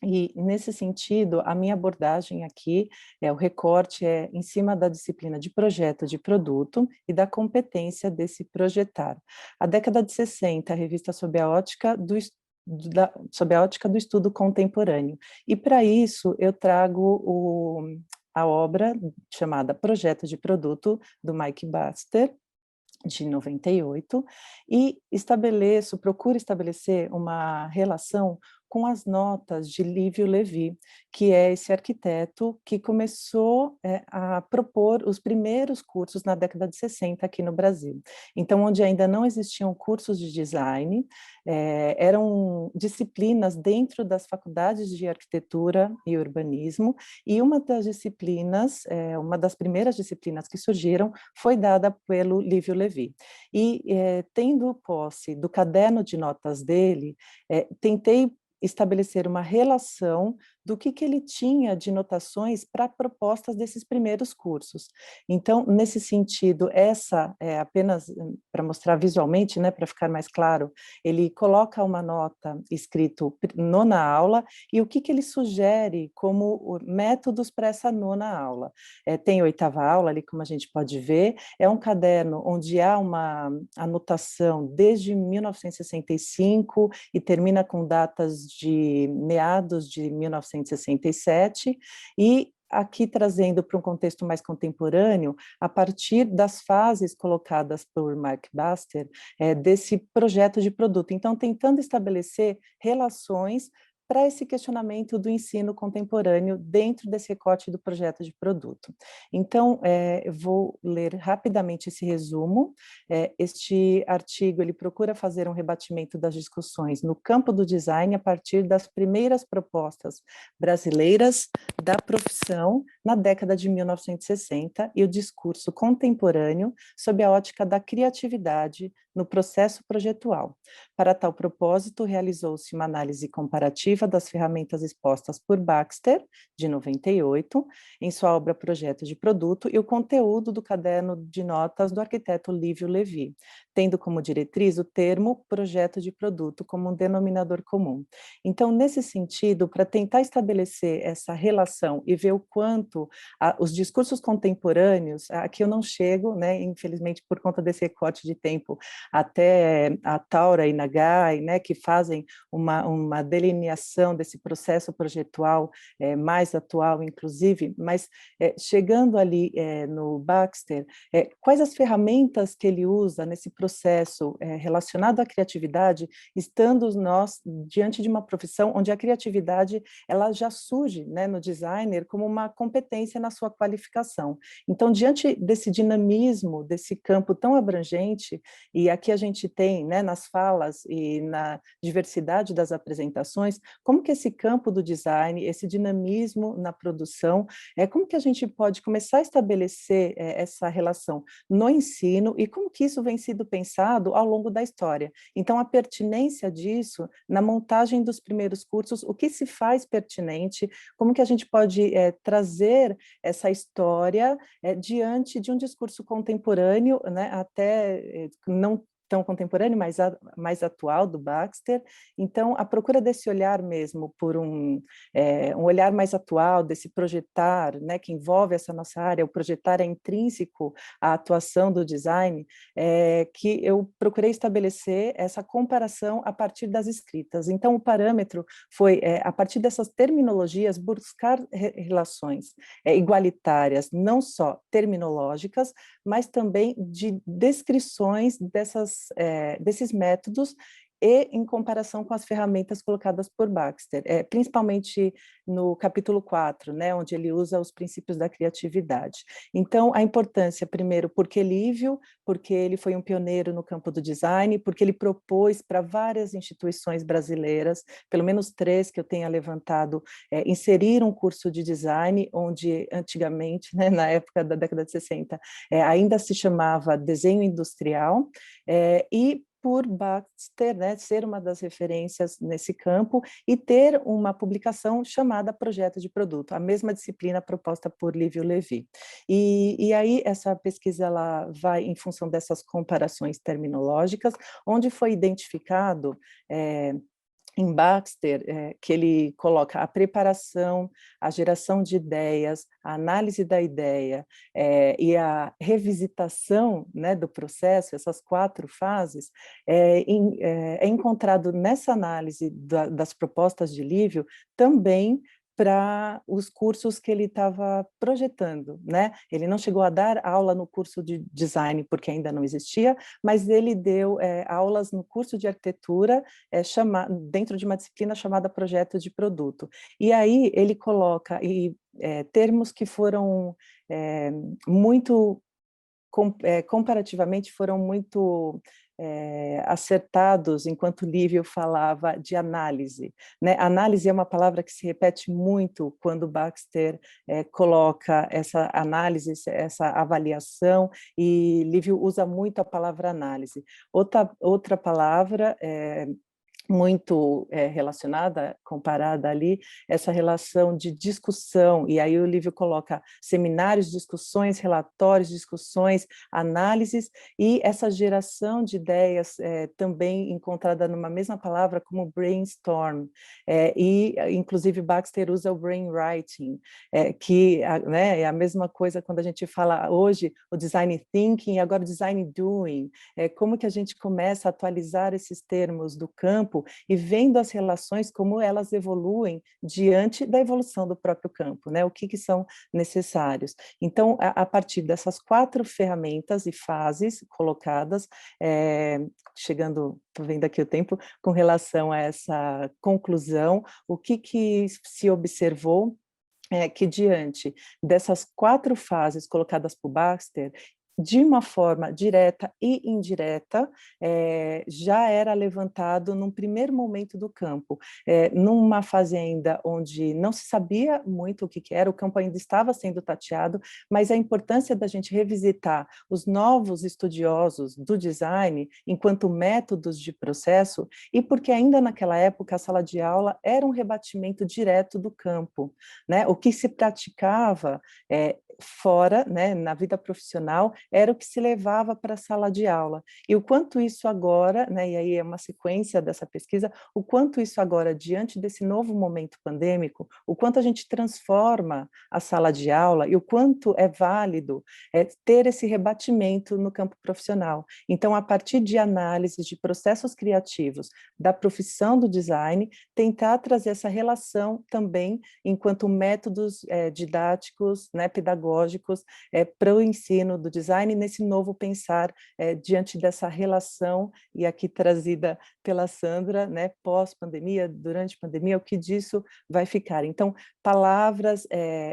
E, nesse sentido, a minha abordagem aqui, o recorte em cima da disciplina de projeto de produto e da competência desse projetar. A década de 60, a revista sob a ótica do estudo contemporâneo. E, para isso, eu trago a obra chamada Projeto de Produto, do Mike Baxter, de 98, e procuro estabelecer uma relação com as notas de Livio Levi, que é esse arquiteto que começou a propor os primeiros cursos na década de 60 aqui no Brasil. Então, onde ainda não existiam cursos de design, eram disciplinas dentro das faculdades de arquitetura e urbanismo, e uma das disciplinas, uma das primeiras disciplinas que surgiram, foi dada pelo Livio Levi. E, tendo posse do caderno de notas dele, tentei estabelecer uma relação do que ele tinha de notações para propostas desses primeiros cursos. Então, nesse sentido, essa é apenas para mostrar visualmente, né, para ficar mais claro, ele coloca uma nota escrito nona aula, e o que ele sugere como métodos para essa nona aula. Tem oitava aula ali, como a gente pode ver, é um caderno onde há uma anotação desde 1965 e termina com datas de meados de 1967, e aqui trazendo para um contexto mais contemporâneo, a partir das fases colocadas por Mark Baxter, desse projeto de produto. Então, tentando estabelecer relações para esse questionamento do ensino contemporâneo dentro desse recorte do projeto de produto. Então, eu vou ler rapidamente esse resumo. Este artigo, ele procura fazer um rebatimento das discussões no campo do design a partir das primeiras propostas brasileiras da profissão na década de 1960 e o discurso contemporâneo sob a ótica da criatividade no processo projetual. Para tal propósito, realizou-se uma análise comparativa das ferramentas expostas por Baxter, de 98, em sua obra Projeto de Produto, e o conteúdo do caderno de notas do arquiteto Livio Levi, tendo como diretriz o termo projeto de produto como um denominador comum. Então, nesse sentido, para tentar estabelecer essa relação e ver o quanto os discursos contemporâneos, aqui eu não chego, né, infelizmente por conta desse recorte de tempo, até a Taura e Nagai, né, que fazem uma delineação desse processo projetual mais atual, inclusive, mas chegando ali no Baxter, quais as ferramentas que ele usa nesse processo relacionado à criatividade, estando nós diante de uma profissão onde a criatividade ela já surge, né, no designer como uma competência competência na sua qualificação. Então, diante desse dinamismo, desse campo tão abrangente, e aqui a gente tem, né, nas falas e na diversidade das apresentações, como que esse campo do design, esse dinamismo na produção, como que a gente pode começar a estabelecer essa relação no ensino e como que isso vem sido pensado ao longo da história. Então, a pertinência disso na montagem dos primeiros cursos, o que se faz pertinente, como que a gente pode trazer essa história diante de um discurso contemporâneo, né, até não tão contemporâneo, mas mais atual do Baxter. Então, a procura desse olhar mesmo, por um olhar mais atual, desse projetar, né, que envolve essa nossa área, o projetar é intrínseco à atuação do design, que eu procurei estabelecer essa comparação a partir das escritas. Então, o parâmetro foi, a partir dessas terminologias, buscar relações igualitárias, não só terminológicas, mas também de descrições desses métodos e em comparação com as ferramentas colocadas por Baxter, principalmente no capítulo 4, né, onde ele usa os princípios da criatividade. Então, a importância, primeiro, porque Lívio, porque ele foi um pioneiro no campo do design, porque ele propôs para várias instituições brasileiras, pelo menos 3 que eu tenha levantado, inserir um curso de design, onde antigamente, né, na época da década de 60, ainda se chamava desenho industrial, e por Baxter, né, ser uma das referências nesse campo e ter uma publicação chamada Projeto de Produto, a mesma disciplina proposta por Lívio Levi. E aí essa pesquisa ela vai em função dessas comparações terminológicas, onde foi identificado em Baxter, que ele coloca a preparação, a geração de ideias, a análise da ideia e a revisitação, né, do processo, essas 4 fases, é encontrado nessa análise das propostas de Lívio também para os cursos que ele estava projetando, né? Ele não chegou a dar aula no curso de design, porque ainda não existia, mas ele deu aulas no curso de arquitetura, dentro de uma disciplina chamada Projeto de Produto. E aí ele coloca termos que foram muito, comparativamente, foram muito acertados, enquanto Lívio falava de análise, né? Análise é uma palavra que se repete muito quando Baxter coloca essa análise, essa avaliação, e Lívio usa muito a palavra análise. Outra palavra muito relacionada, comparada ali, essa relação de discussão, e aí o Lívio coloca seminários, discussões, relatórios, discussões, análises, e essa geração de ideias também encontrada numa mesma palavra como brainstorm, e inclusive Baxter usa o brainwriting, que né, é a mesma coisa quando a gente fala hoje o design thinking, agora o design doing, como que a gente começa a atualizar esses termos do campo e vendo as relações, como elas evoluem diante da evolução do próprio campo, né? O que são necessários. Então, a partir dessas 4 ferramentas e fases colocadas, chegando, estou vendo aqui o tempo, com relação a essa conclusão, o que se observou que diante dessas 4 fases colocadas por Baxter, de uma forma direta e indireta, já era levantado num primeiro momento do campo, numa fase ainda onde não se sabia muito o que era, o campo ainda estava sendo tateado, mas a importância da gente revisitar os novos estudiosos do design enquanto métodos de processo, e porque ainda naquela época a sala de aula era um rebatimento direto do campo, né? O que se praticava fora, né, na vida profissional, era o que se levava para a sala de aula. E o quanto isso agora, né, e aí é uma sequência dessa pesquisa, o quanto isso agora, diante desse novo momento pandêmico, o quanto a gente transforma a sala de aula e o quanto é válido ter esse rebatimento no campo profissional. Então, a partir de análises de processos criativos da profissão do design, tentar trazer essa relação também enquanto métodos didáticos, né, pedagógicos, pedagógicos para o ensino do design nesse novo pensar diante dessa relação, e aqui trazida pela Sandra, né, pós-pandemia, durante a pandemia, o que disso vai ficar. Então, palavras,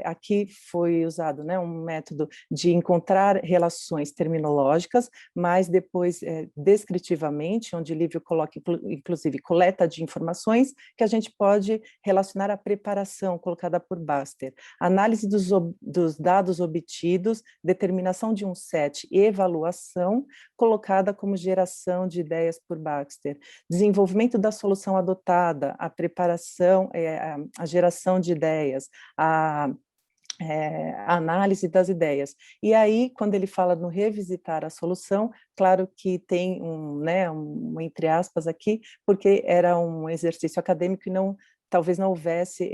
aqui foi usado, né, um método de encontrar relações terminológicas, mas depois descritivamente, onde o livro coloca, inclusive, coleta de informações que a gente pode relacionar à preparação colocada por Baster, análise dos dados obtidos, determinação de um set e avaliação, colocada como geração de ideias por Baxter, desenvolvimento da solução adotada, a preparação, a geração de ideias, a análise das ideias. E aí, quando ele fala no revisitar a solução, claro que tem um entre aspas aqui, porque era um exercício acadêmico e talvez não houvesse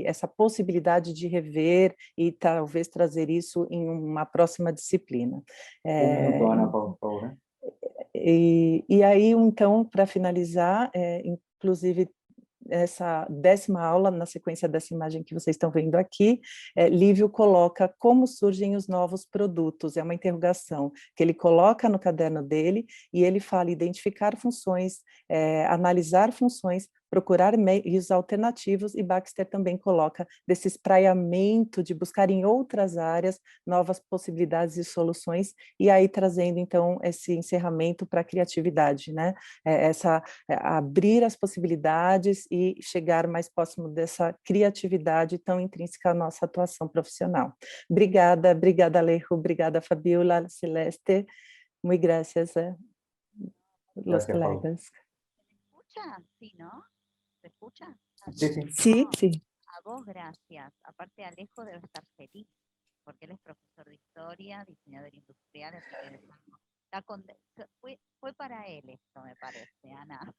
essa possibilidade de rever e talvez trazer isso em uma próxima disciplina. Minuto, Ana, por favor. Né? E aí, então, para finalizar, inclusive, essa 10ª aula, na sequência dessa imagem que vocês estão vendo aqui, Lívio coloca como surgem os novos produtos, é uma interrogação que ele coloca no caderno dele, e ele fala identificar funções, analisar funções, procurar meios alternativos, e Baxter também coloca desse espraiamento de buscar em outras áreas novas possibilidades e soluções, e aí trazendo então esse encerramento para a criatividade, né? Abrir as possibilidades e chegar mais próximo dessa criatividade tão intrínseca à nossa atuação profissional. Obrigada, Alejo, obrigada, Fabiola, Celeste, muy gracias los colegas. ¿Escucha? Sí, ¿no? ¿Se escucha? Sí, sí. Sí, sí. A vos gracias. Aparte Alejo debe estar feliz, porque él es profesor de historia, diseñador industrial, así que fue para él esto, me parece, Ana.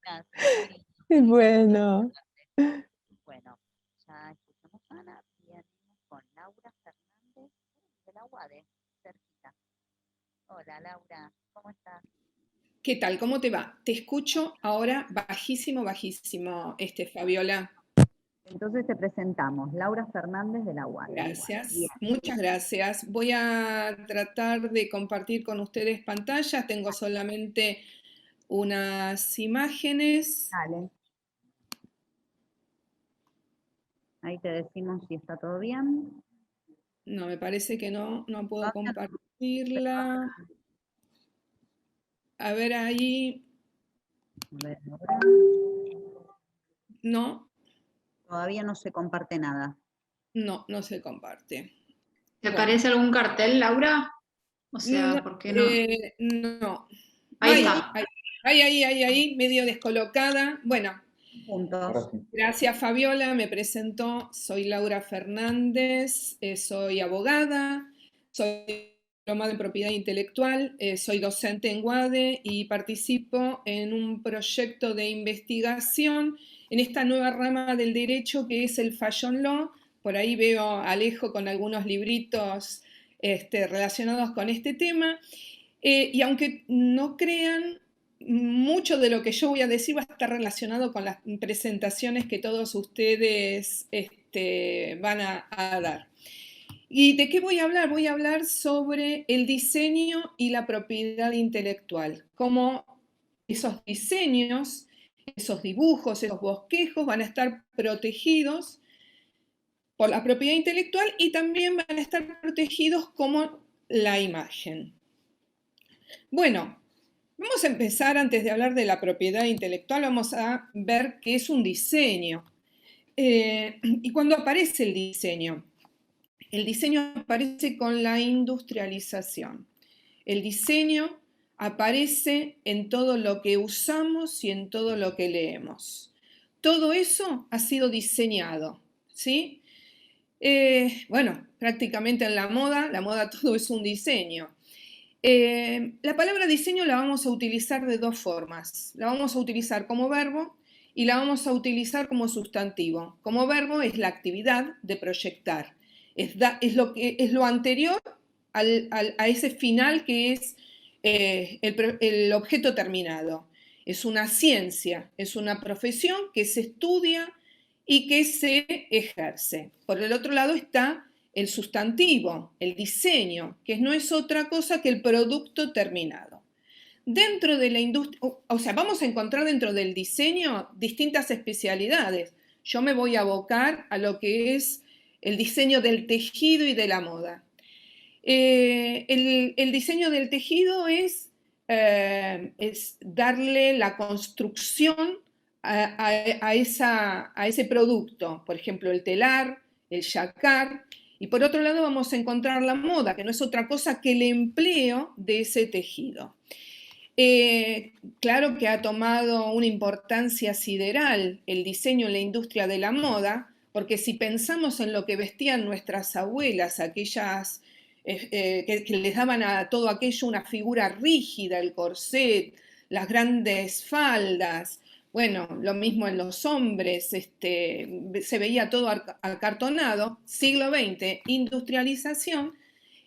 Gracias. Bueno. Bueno, ya escuchamos a Ana, venimos con Laura Fernández de la UADE, cerquita. Hola Laura, ¿cómo estás? ¿Qué tal? ¿Cómo te va? Te escucho ahora bajísimo, Fabiola. Entonces te presentamos, Laura Fernández de la UADE. Gracias, muchas gracias. Voy a tratar de compartir con ustedes pantalla, tengo solamente unas imágenes. Dale. Ahí te decimos si está todo bien. No, me parece que no puedo compartirla. A ver ahí. A ver, ahora. No. Todavía no se comparte nada. No se comparte. ¿Te parece algún cartel, Laura? O sea, no, ¿por qué no? No. Ahí está. Ahí, medio descolocada. Bueno. Puntos. Gracias, Fabiola. Me presento. Soy Laura Fernández, soy abogada, soy diplomada en propiedad intelectual, soy docente en UADE y participo en un proyecto de investigación en esta nueva rama del derecho que es el Fashion Law. Por ahí veo a Alejo con algunos libritos relacionados con este tema. Y aunque no crean, mucho de lo que yo voy a decir va a estar relacionado con las presentaciones que todos ustedes van a dar. ¿Y de qué voy a hablar? Voy a hablar sobre el diseño y la propiedad intelectual, cómo esos diseños, esos dibujos, esos bosquejos van a estar protegidos por la propiedad intelectual y también van a estar protegidos como la imagen. Bueno, vamos a empezar, antes de hablar de la propiedad intelectual, vamos a ver qué es un diseño. ¿Y cuándo aparece el diseño? El diseño aparece con la industrialización. El diseño aparece en todo lo que usamos y en todo lo que leemos. Todo eso ha sido diseñado, ¿sí? Bueno, prácticamente en la moda todo es un diseño. La palabra diseño la vamos a utilizar de dos formas. La vamos a utilizar como verbo y la vamos a utilizar como sustantivo. Como verbo es la actividad de proyectar. Es lo anterior a ese final que es el objeto terminado. Es una ciencia, es una profesión que se estudia y que se ejerce. Por el otro lado está el sustantivo, el diseño, que no es otra cosa que el producto terminado. Dentro de la industria, o sea, vamos a encontrar dentro del diseño distintas especialidades. Yo me voy a abocar a lo que es el diseño del tejido y de la moda. El diseño del tejido es darle la construcción a ese producto, por ejemplo, el telar, el jacquard, y por otro lado vamos a encontrar la moda, que no es otra cosa que el empleo de ese tejido. Claro que ha tomado una importancia sideral el diseño en la industria de la moda, porque si pensamos en lo que vestían nuestras abuelas, aquellas que les daban a todo aquello una figura rígida, el corset, las grandes faldas, bueno, lo mismo en los hombres, se veía todo acartonado. Siglo XX, industrialización,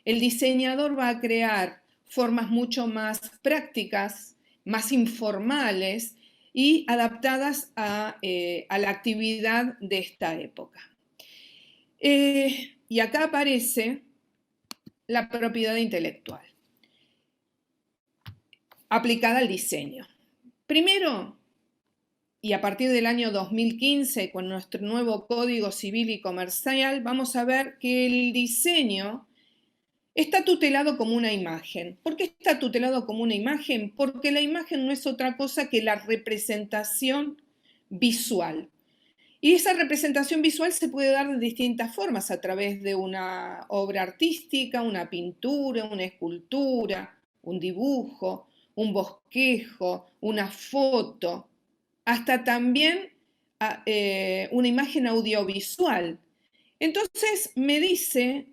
el diseñador va a crear formas mucho más prácticas, más informales y adaptadas a la actividad de esta época. Y acá aparece la propiedad intelectual aplicada al diseño. Primero, y a partir del año 2015, con nuestro nuevo Código Civil y Comercial, vamos a ver que el diseño está tutelado como una imagen. ¿Por qué está tutelado como una imagen? Porque la imagen no es otra cosa que la representación visual. Y esa representación visual se puede dar de distintas formas, a través de una obra artística, una pintura, una escultura, un dibujo, un bosquejo, una foto, hasta también una imagen audiovisual. Entonces me dice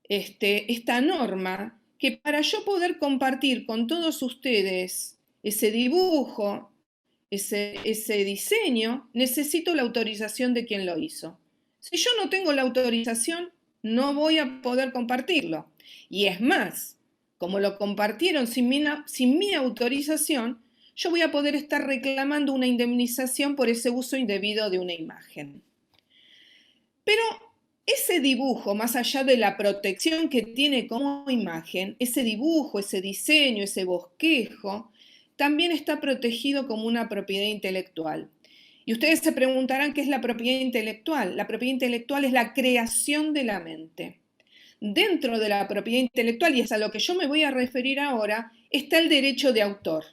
esta norma que para yo poder compartir con todos ustedes ese dibujo, ese diseño, necesito la autorización de quien lo hizo. Si yo no tengo la autorización, no voy a poder compartirlo. Y es más, como lo compartieron sin mi autorización, yo voy a poder estar reclamando una indemnización por ese uso indebido de una imagen. Pero ese dibujo, más allá de la protección que tiene como imagen, ese dibujo, ese diseño, ese bosquejo, también está protegido como una propiedad intelectual. Y ustedes se preguntarán qué es la propiedad intelectual. La propiedad intelectual es la creación de la mente. Dentro de la propiedad intelectual, y es a lo que yo me voy a referir ahora, está el derecho de autor,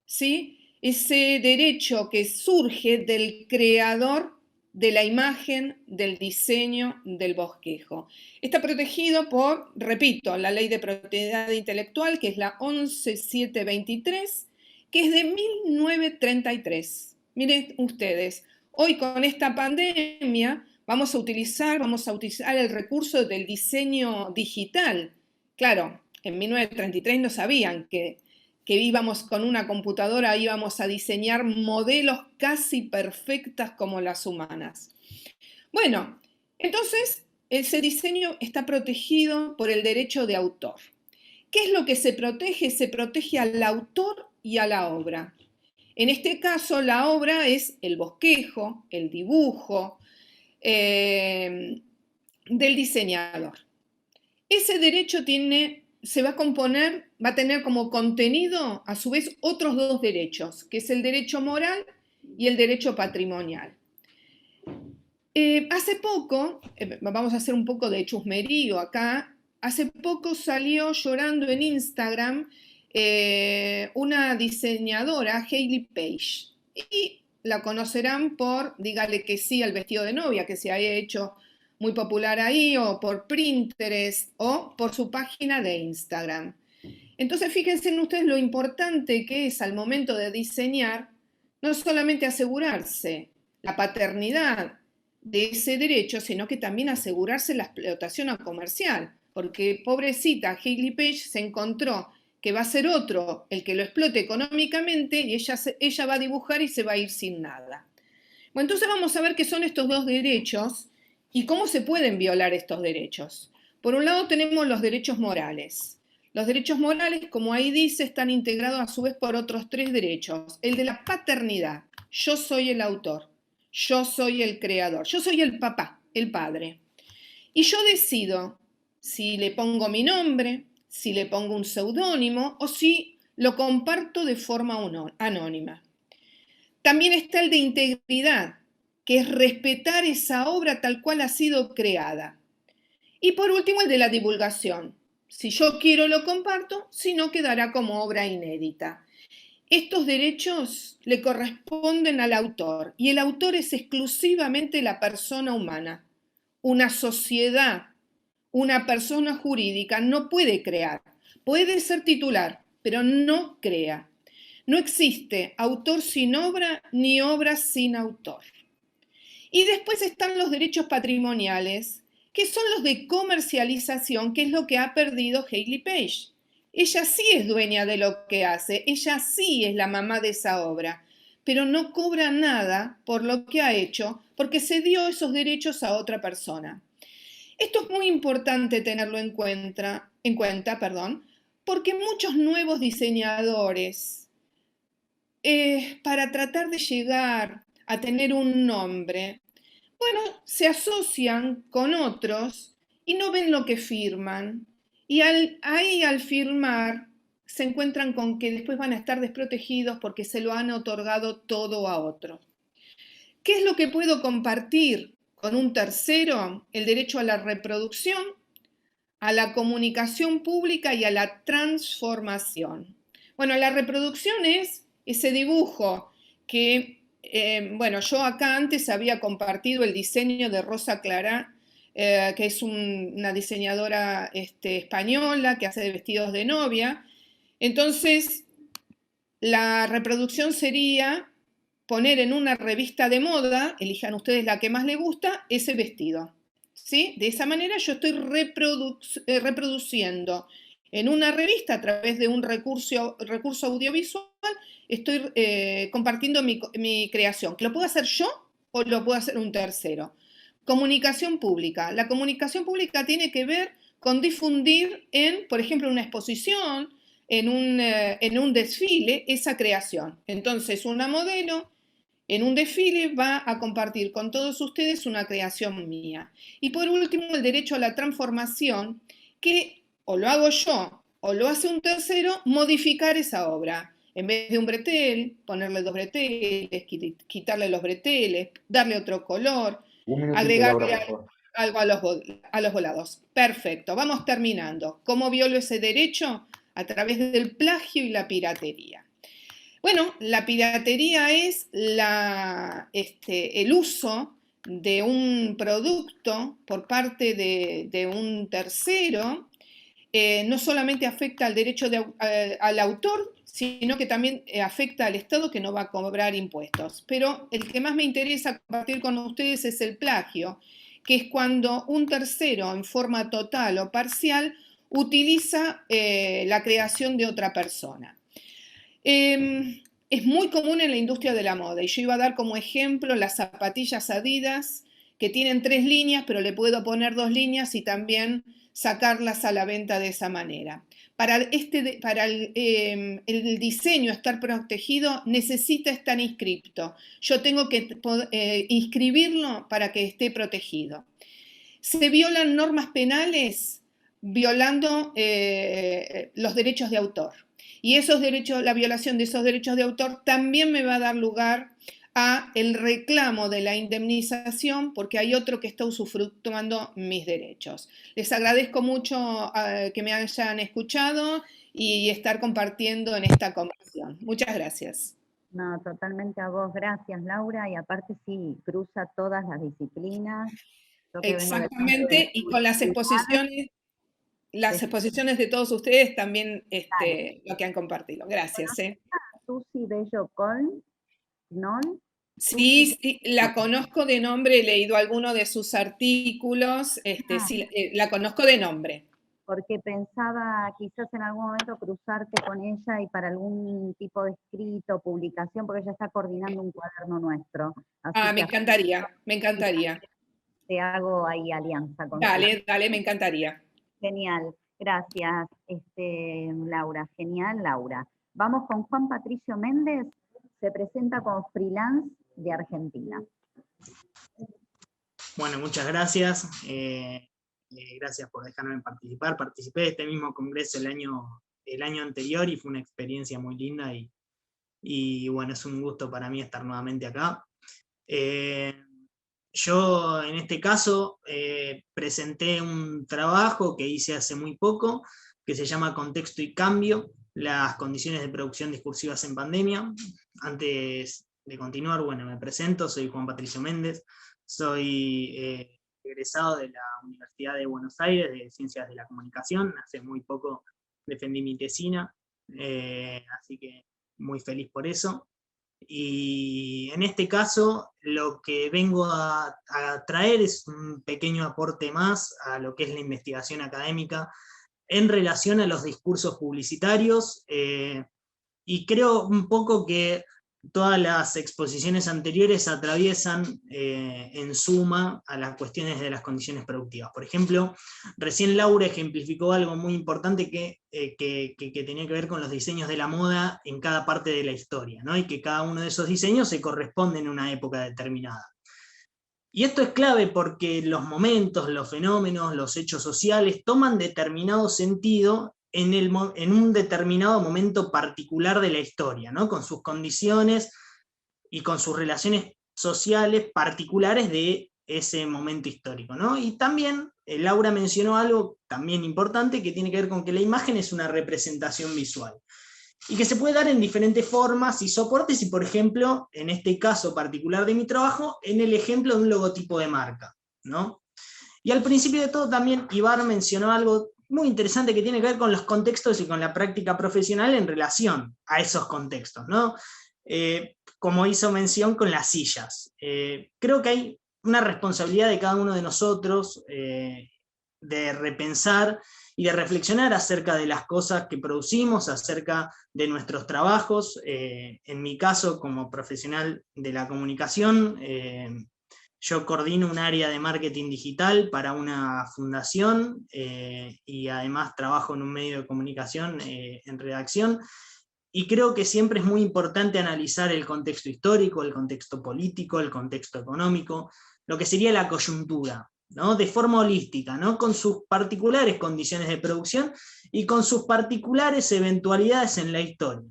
¿sí? Ese derecho que surge del creador de la imagen, del diseño, del bosquejo. Está protegido por, repito, la Ley de Propiedad Intelectual, que es la 11723, que es de 1933. Miren ustedes, hoy con esta pandemia vamos a utilizar el recurso del diseño digital. Claro, en 1933 no sabían que íbamos con una computadora, íbamos a diseñar modelos casi perfectas como las humanas. Bueno, entonces ese diseño está protegido por el derecho de autor. ¿Qué es lo que se protege? Se protege al autor y a la obra. En este caso, la obra es el bosquejo, el dibujo del diseñador. Ese derecho va a tener como contenido, a su vez, otros dos derechos, que es el derecho moral y el derecho patrimonial. Hace poco, vamos a hacer un poco de chusmerío acá, hace poco salió llorando en Instagram una diseñadora, Hailey Page, y la conocerán por Dígale que sí al vestido de novia, que se haya hecho muy popular ahí, o por Pinterest, o por su página de Instagram. Entonces, fíjense en ustedes lo importante que es al momento de diseñar, no solamente asegurarse la paternidad de ese derecho, sino que también asegurarse la explotación comercial, porque pobrecita Hailey Page se encontró que va a ser otro el que lo explote económicamente y ella va a dibujar y se va a ir sin nada. Bueno, entonces vamos a ver qué son estos dos derechos y cómo se pueden violar estos derechos. Por un lado tenemos los derechos morales. Los derechos morales, como ahí dice, están integrados a su vez por otros tres derechos. El de la paternidad. Yo soy el autor. Yo soy el creador. Yo soy el papá, el padre. Y yo decido si le pongo mi nombre, si le pongo un seudónimo o si lo comparto de forma anónima. También está el de integridad, que es respetar esa obra tal cual ha sido creada. Y por último, el de la divulgación. Si yo quiero lo comparto, si no quedará como obra inédita. Estos derechos le corresponden al autor y el autor es exclusivamente la persona humana. Una sociedad, una persona jurídica no puede crear. Puede ser titular, pero no crea. No existe autor sin obra ni obra sin autor. Y después están los derechos patrimoniales, que son los de comercialización, que es lo que ha perdido Hayley Page. Ella sí es dueña de lo que hace, ella sí es la mamá de esa obra, pero no cobra nada por lo que ha hecho, porque se dio esos derechos a otra persona. Esto es muy importante tenerlo en cuenta, porque muchos nuevos diseñadores, para tratar de llegar a tener un nombre, bueno, se asocian con otros y no ven lo que firman. Y ahí al firmar se encuentran con que después van a estar desprotegidos porque se lo han otorgado todo a otro. ¿Qué es lo que puedo compartir con un tercero? El derecho a la reproducción, a la comunicación pública y a la transformación. Bueno, la reproducción es ese dibujo que, bueno, yo acá antes había compartido el diseño de Rosa Clara, que es una diseñadora española que hace de vestidos de novia. Entonces, la reproducción sería poner en una revista de moda, elijan ustedes la que más les gusta, ese vestido. ¿Sí? De esa manera yo estoy reproduciendo en una revista a través de un recurso audiovisual, estoy compartiendo mi creación, que lo puedo hacer yo o lo puedo hacer un tercero. Comunicación pública. La comunicación pública tiene que ver con difundir por ejemplo, una exposición, en un desfile, esa creación. Entonces, una modelo en un desfile va a compartir con todos ustedes una creación mía. Y por último, el derecho a la transformación, que o lo hago yo o lo hace un tercero, modificar esa obra. En vez de un bretel, ponerle 2 breteles, quitarle los breteles, darle otro color, agregarle algo a los volados. Perfecto, vamos terminando. ¿Cómo violo ese derecho? A través del plagio y la piratería. Bueno, la piratería es el uso de un producto por parte de un tercero. No solamente afecta al derecho al autor, sino que también afecta al Estado, que no va a cobrar impuestos. Pero el que más me interesa compartir con ustedes es el plagio, que es cuando un tercero, en forma total o parcial, utiliza la creación de otra persona. Es muy común en la industria de la moda, y yo iba a dar como ejemplo las zapatillas Adidas, que tienen 3 líneas, pero le puedo poner 2 líneas y también sacarlas a la venta de esa manera. Para el diseño estar protegido, necesita estar inscripto. Yo tengo que inscribirlo para que esté protegido. Se violan normas penales violando los derechos de autor. Y la violación de esos derechos de autor también me va a dar lugar a el reclamo de la indemnización, porque hay otro que está usufructuando mis derechos. Les agradezco mucho que me hayan escuchado y estar compartiendo en esta conversación. Muchas gracias. No, totalmente a vos. Gracias, Laura. Y aparte sí, cruza todas las disciplinas. Exactamente, y con las exposiciones... Las exposiciones de todos ustedes también lo que han compartido. Gracias. Susi Bello Coln, ¿no? Sí, la conozco de nombre, he leído alguno de sus artículos, sí, la conozco de nombre. Porque pensaba quizás en algún momento cruzarte con ella y para algún tipo de escrito, publicación, porque ella está coordinando un cuaderno nuestro. Me encantaría, me encantaría. Te hago ahí alianza con Dale, me encantaría. Genial, gracias, Laura, genial, Laura. Vamos con Juan Patricio Méndez, se presenta como freelance de Argentina. Bueno, muchas gracias. gracias por dejarme participar. Participé de este mismo congreso el año anterior y fue una experiencia muy linda y bueno, es un gusto para mí estar nuevamente acá. Yo en este caso presenté un trabajo que hice hace muy poco, que se llama Contexto y Cambio, las condiciones de producción discursivas en pandemia. Antes de continuar, bueno, me presento, soy Juan Patricio Méndez, soy egresado de la Universidad de Buenos Aires, de Ciencias de la Comunicación. Hace muy poco defendí mi tesina, así que muy feliz por eso. Y en este caso lo que vengo a traer es un pequeño aporte más a lo que es la investigación académica en relación a los discursos publicitarios, y creo un poco que todas las exposiciones anteriores atraviesan en suma a las cuestiones de las condiciones productivas. Por ejemplo, recién Laura ejemplificó algo muy importante que tenía que ver con los diseños de la moda en cada parte de la historia, ¿no? Y que cada uno de esos diseños se corresponde en una época determinada. Y esto es clave porque los momentos, los fenómenos, los hechos sociales toman determinado sentido en un determinado momento particular de la historia, ¿no? Con sus condiciones y con sus relaciones sociales particulares de ese momento histórico, ¿no? Y también Laura mencionó algo también importante que tiene que ver con que la imagen es una representación visual y que se puede dar en diferentes formas y soportes, y por ejemplo, en este caso particular de mi trabajo, en el ejemplo de un logotipo de marca, ¿no? Y al principio de todo también Ibar mencionó algo muy interesante que tiene que ver con los contextos y con la práctica profesional en relación a esos contextos, ¿no? Como hizo mención con las sillas. Creo que hay una responsabilidad de cada uno de nosotros de repensar y de reflexionar acerca de las cosas que producimos, acerca de nuestros trabajos. En mi caso, como profesional de la comunicación, yo coordino un área de marketing digital para una fundación y además trabajo en un medio de comunicación en redacción. Y creo que siempre es muy importante analizar el contexto histórico, el contexto político, el contexto económico, lo que sería la coyuntura, ¿no? De forma holística, ¿no? Con sus particulares condiciones de producción y con sus particulares eventualidades en la historia.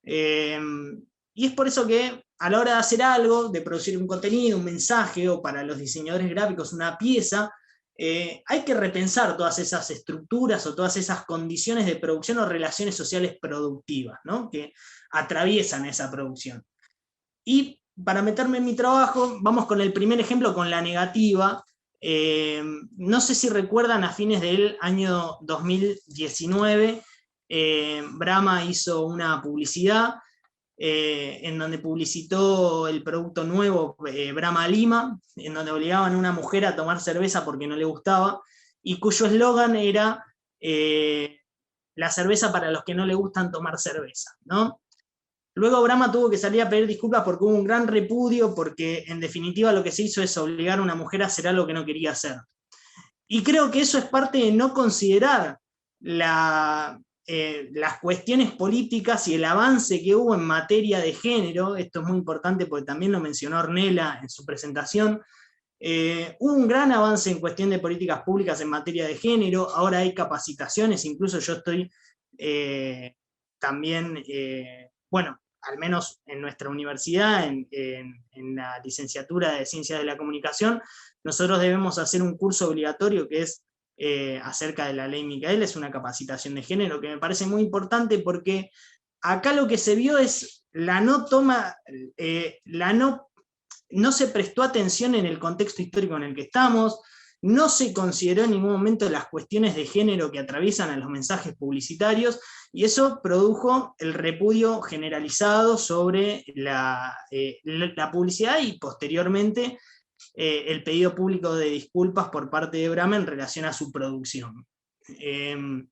Y es por eso que a la hora de hacer algo, de producir un contenido, un mensaje, o para los diseñadores gráficos una pieza, hay que repensar todas esas estructuras o todas esas condiciones de producción o relaciones sociales productivas, ¿no? Que atraviesan esa producción. Y para meterme en mi trabajo, vamos con el primer ejemplo, con la negativa. No sé si recuerdan, a fines del año 2019, Brahma hizo una publicidad en donde publicitó el producto nuevo Brahma Lima, en donde obligaban a una mujer a tomar cerveza porque no le gustaba, y cuyo eslogan era la cerveza para los que no le gustan tomar cerveza, ¿no? Luego Brahma tuvo que salir a pedir disculpas porque hubo un gran repudio, porque en definitiva lo que se hizo es obligar a una mujer a hacer algo que no quería hacer. Y creo que eso es parte de no considerar las cuestiones políticas y el avance que hubo en materia de género. Esto es muy importante porque también lo mencionó Ornella en su presentación. Hubo un gran avance en cuestión de políticas públicas en materia de género, ahora hay capacitaciones, incluso yo estoy también, bueno, al menos en nuestra universidad, en la licenciatura de Ciencias de la Comunicación, nosotros debemos hacer un curso obligatorio que es acerca de la ley Micaela, es una capacitación de género que me parece muy importante porque acá lo que se vio es no se prestó atención en el contexto histórico en el que estamos, no se consideró en ningún momento las cuestiones de género que atraviesan a los mensajes publicitarios, y eso produjo el repudio generalizado sobre la publicidad y posteriormente el pedido público de disculpas por parte de Brahma en relación a su producción. En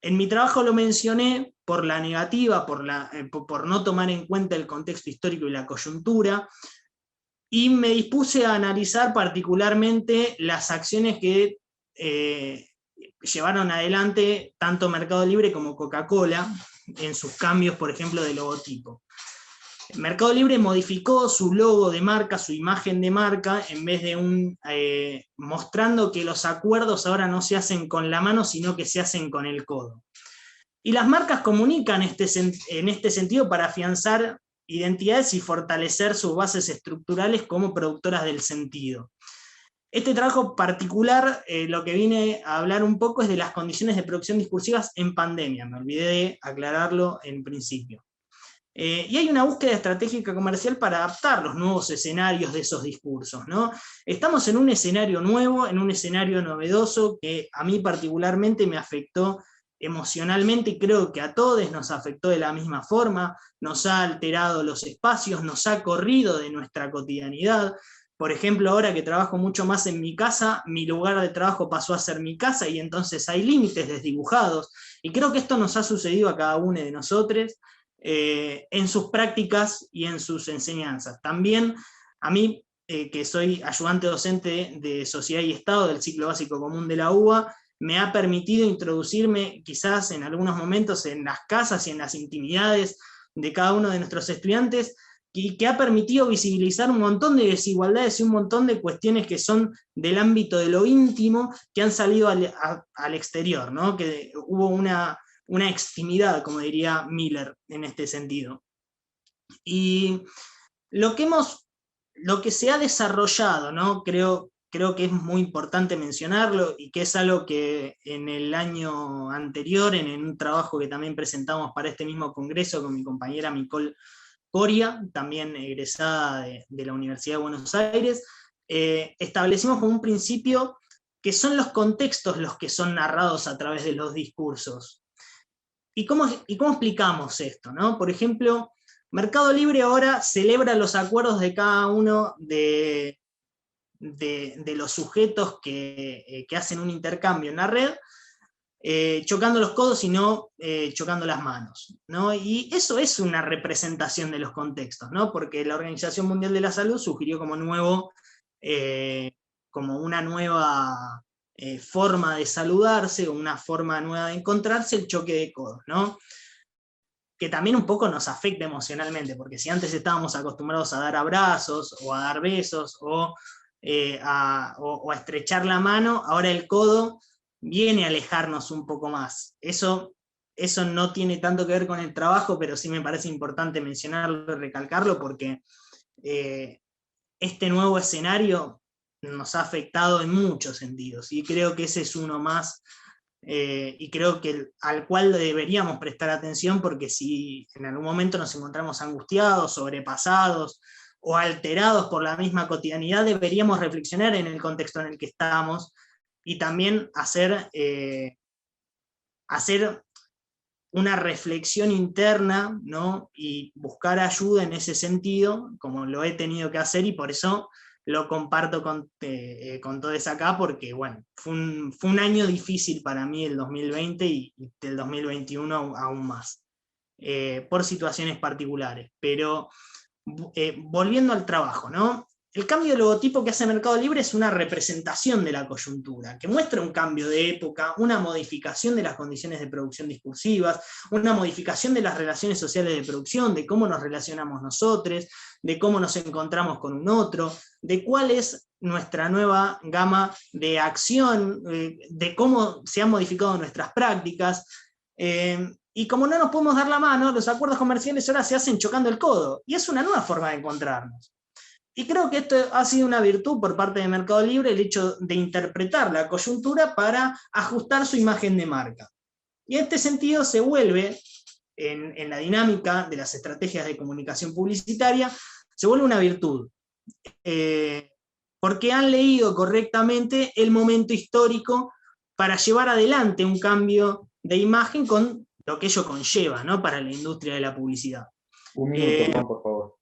mi trabajo lo mencioné por la negativa, por no tomar en cuenta el contexto histórico y la coyuntura, y me dispuse a analizar particularmente las acciones que llevaron adelante tanto Mercado Libre como Coca-Cola en sus cambios, por ejemplo, de logotipo. Mercado Libre modificó su logo de marca, su imagen de marca, en vez de mostrando que los acuerdos ahora no se hacen con la mano, sino que se hacen con el codo. Y las marcas comunican en este sentido para afianzar identidades y fortalecer sus bases estructurales como productoras del sentido. Este trabajo particular, lo que vine a hablar un poco es de las condiciones de producción discursivas en pandemia, me olvidé de aclararlo en principio. Y hay una búsqueda estratégica comercial para adaptar los nuevos escenarios de esos discursos, ¿no? Estamos en un escenario nuevo, en un escenario novedoso, que a mí particularmente me afectó emocionalmente, y creo que a todos nos afectó de la misma forma, nos ha alterado los espacios, nos ha corrido de nuestra cotidianidad. Por ejemplo, ahora que trabajo mucho más en mi casa, mi lugar de trabajo pasó a ser mi casa, y entonces hay límites desdibujados, y creo que esto nos ha sucedido a cada uno de nosotros, en sus prácticas y en sus enseñanzas. También a mí, que soy ayudante docente de Sociedad y Estado del ciclo básico común de la UBA, me ha permitido introducirme quizás en algunos momentos en las casas y en las intimidades de cada uno de nuestros estudiantes, y que ha permitido visibilizar un montón de desigualdades y un montón de cuestiones que son del ámbito de lo íntimo, que han salido al exterior, ¿no? Que hubo una extimidad, como diría Miller, en este sentido. Y lo que se ha desarrollado, ¿no? Creo que es muy importante mencionarlo, y que es algo que en el año anterior, en un trabajo que también presentamos para este mismo congreso con mi compañera Nicole Coria, también egresada de la Universidad de Buenos Aires, establecimos como un principio que son los contextos los que son narrados a través de los discursos. ¿Y cómo explicamos esto, ¿no? Por ejemplo, Mercado Libre ahora celebra los acuerdos de cada uno de los sujetos que hacen un intercambio en la red, chocando los codos y no chocando las manos, ¿no? Y eso es una representación de los contextos, ¿no? Porque la Organización Mundial de la Salud sugirió como una nueva forma de saludarse, o una forma nueva de encontrarse, el choque de codos, ¿no? Que también un poco nos afecta emocionalmente, porque si antes estábamos acostumbrados a dar abrazos, o a dar besos, o a estrechar la mano, ahora el codo viene a alejarnos un poco más. Eso no tiene tanto que ver con el trabajo, pero sí me parece importante mencionarlo y recalcarlo, porque este nuevo escenario nos ha afectado en muchos sentidos, y creo que ese es uno más, y creo que al cual deberíamos prestar atención, porque si en algún momento nos encontramos angustiados, sobrepasados, o alterados por la misma cotidianidad, deberíamos reflexionar en el contexto en el que estamos, y también hacer una reflexión interna, ¿no? Y buscar ayuda en ese sentido, como lo he tenido que hacer, y por eso lo comparto con todos acá, porque bueno, fue un año difícil para mí el 2020, y del 2021 aún más, por situaciones particulares. Pero volviendo al trabajo, ¿no? El cambio de logotipo que hace Mercado Libre es una representación de la coyuntura, que muestra un cambio de época, una modificación de las condiciones de producción discursivas, una modificación de las relaciones sociales de producción, de cómo nos relacionamos nosotros, de cómo nos encontramos con un otro, de cuál es nuestra nueva gama de acción, de cómo se han modificado nuestras prácticas. Y como no nos podemos dar la mano, los acuerdos comerciales ahora se hacen chocando el codo, y es una nueva forma de encontrarnos. Y creo que esto ha sido una virtud por parte de Mercado Libre, el hecho de interpretar la coyuntura para ajustar su imagen de marca. Y en este sentido se vuelve, en la dinámica de las estrategias de comunicación publicitaria, se vuelve una virtud. Porque han leído correctamente el momento histórico para llevar adelante un cambio de imagen con lo que ello conlleva, ¿no? Para la industria de la publicidad. Un minuto, Juan, por favor.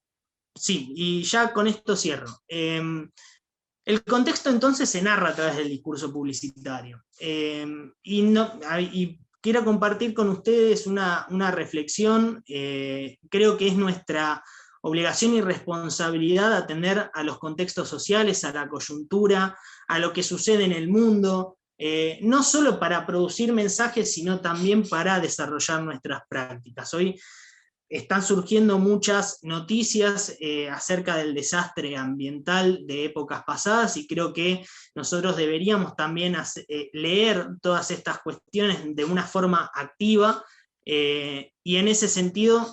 Sí, y ya con esto cierro. El contexto entonces se narra a través del discurso publicitario. Y quiero compartir con ustedes una reflexión. Creo que es nuestra obligación y responsabilidad atender a los contextos sociales, a la coyuntura, a lo que sucede en el mundo, no solo para producir mensajes, sino también para desarrollar nuestras prácticas. Hoy están surgiendo muchas noticias acerca del desastre ambiental de épocas pasadas, y creo que nosotros deberíamos también leer todas estas cuestiones de una forma activa, y en ese sentido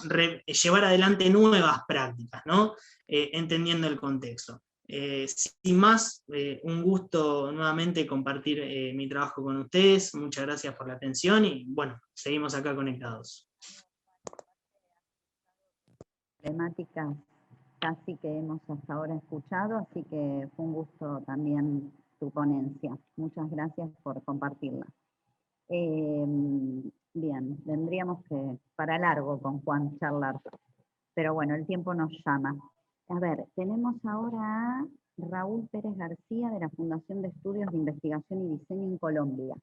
llevar adelante nuevas prácticas, ¿no? Entendiendo el contexto. Sin más, un gusto nuevamente compartir mi trabajo con ustedes. Muchas gracias por la atención y bueno, seguimos acá conectados. Temáticas casi que hemos hasta ahora escuchado, así que fue un gusto también tu ponencia. Muchas gracias por compartirla. Bien, tendríamos que para largo con Juan charlar, pero bueno, el tiempo nos llama. A ver, tenemos ahora a Raúl Pérez García de la Fundación de Estudios de Investigación y Diseño en Colombia.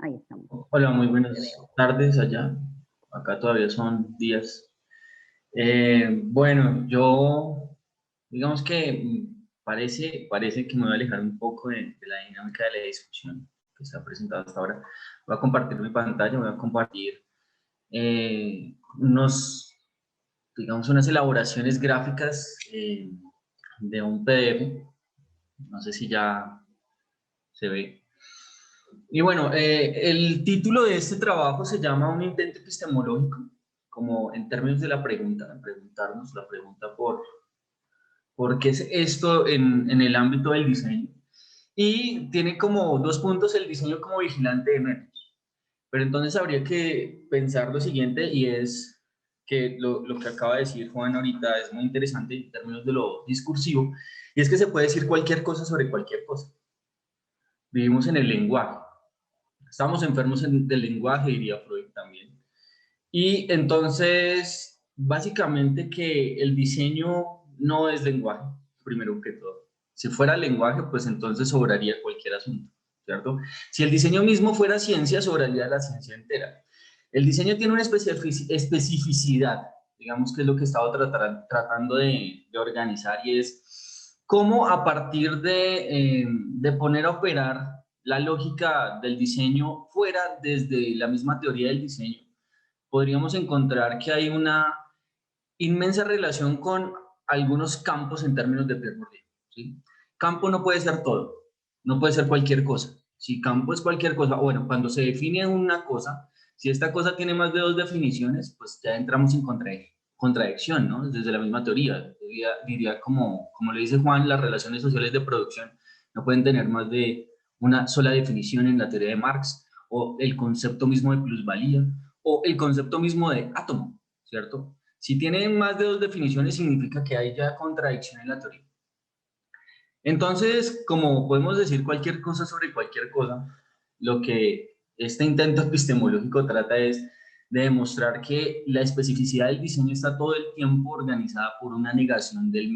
Ahí estamos. Hola, muy buenas tardes allá. Acá todavía son días. Bueno, yo, digamos que parece que me voy a alejar un poco de la dinámica de la discusión que se ha presentado hasta ahora. Voy a compartir mi pantalla, voy a compartir unas elaboraciones gráficas de un PDF. No sé si ya se ve. Y bueno, el título de este trabajo se llama Un intento epistemológico, como en términos de la pregunta, preguntarnos la pregunta por qué es esto en el ámbito del diseño. Y tiene como 2 puntos el diseño como vigilante de métodos. Pero entonces habría que pensar lo siguiente, y es que lo que acaba de decir Juan ahorita es muy interesante en términos de lo discursivo, y es que se puede decir cualquier cosa sobre cualquier cosa. Vivimos en el lenguaje. Estamos enfermos del lenguaje, diría Freud también. Y entonces, básicamente que el diseño no es lenguaje, primero que todo. Si fuera lenguaje, pues entonces sobraría cualquier asunto, ¿cierto? Si el diseño mismo fuera ciencia, sobraría la ciencia entera. El diseño tiene una especificidad, digamos que es lo que he estado tratando de organizar, y es cómo a partir de poner a operar la lógica del diseño fuera desde la misma teoría del diseño, podríamos encontrar que hay una inmensa relación con algunos campos en términos de Pierre Bourdieu, ¿sí? Campo no puede ser todo, no puede ser cualquier cosa. Si campo es cualquier cosa, bueno, cuando se define una cosa, si esta cosa tiene más de 2 definiciones, pues ya entramos en contradicción, ¿no? Desde la misma teoría. Diría como le dice Juan, las relaciones sociales de producción no pueden tener más de una sola definición en la teoría de Marx, o el concepto mismo de plusvalía, o el concepto mismo de átomo, ¿cierto? Si tiene más de 2 definiciones, significa que hay ya contradicción en la teoría. Entonces, como podemos decir cualquier cosa sobre cualquier cosa, lo que este intento epistemológico trata es de demostrar que la especificidad del diseño está todo el tiempo organizada por una negación del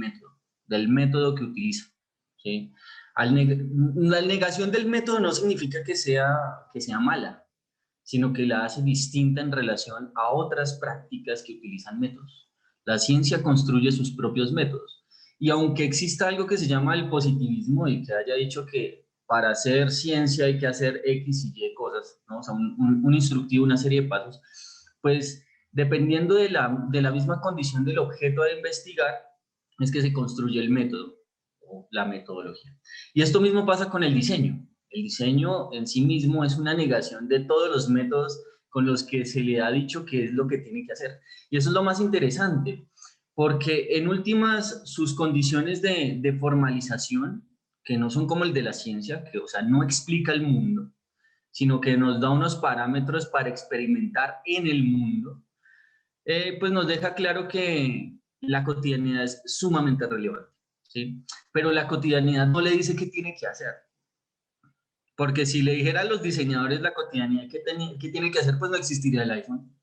método que utiliza, ¿sí? La negación del método no significa que sea mala, sino que la hace distinta en relación a otras prácticas que utilizan métodos. La ciencia construye sus propios métodos. Y aunque exista algo que se llama el positivismo, y que haya dicho que para hacer ciencia hay que hacer X y Y cosas, ¿no? O sea, un instructivo, una serie de pasos, pues dependiendo de la misma condición del objeto a investigar, es que se construye el método o la metodología. Y esto mismo pasa con el diseño. El diseño en sí mismo es una negación de todos los métodos con los que se le ha dicho que es lo que tiene que hacer. Y eso es lo más interesante, porque en últimas sus condiciones de formalización, que no son como el de la ciencia, que o sea, no explica el mundo, sino que nos da unos parámetros para experimentar en el mundo, pues nos deja claro que la cotidianidad es sumamente relevante, ¿sí? Pero la cotidianidad no le dice qué tiene que hacer. Porque si le dijera a los diseñadores la cotidianidad qué tiene que hacer, pues no existiría el iPhone,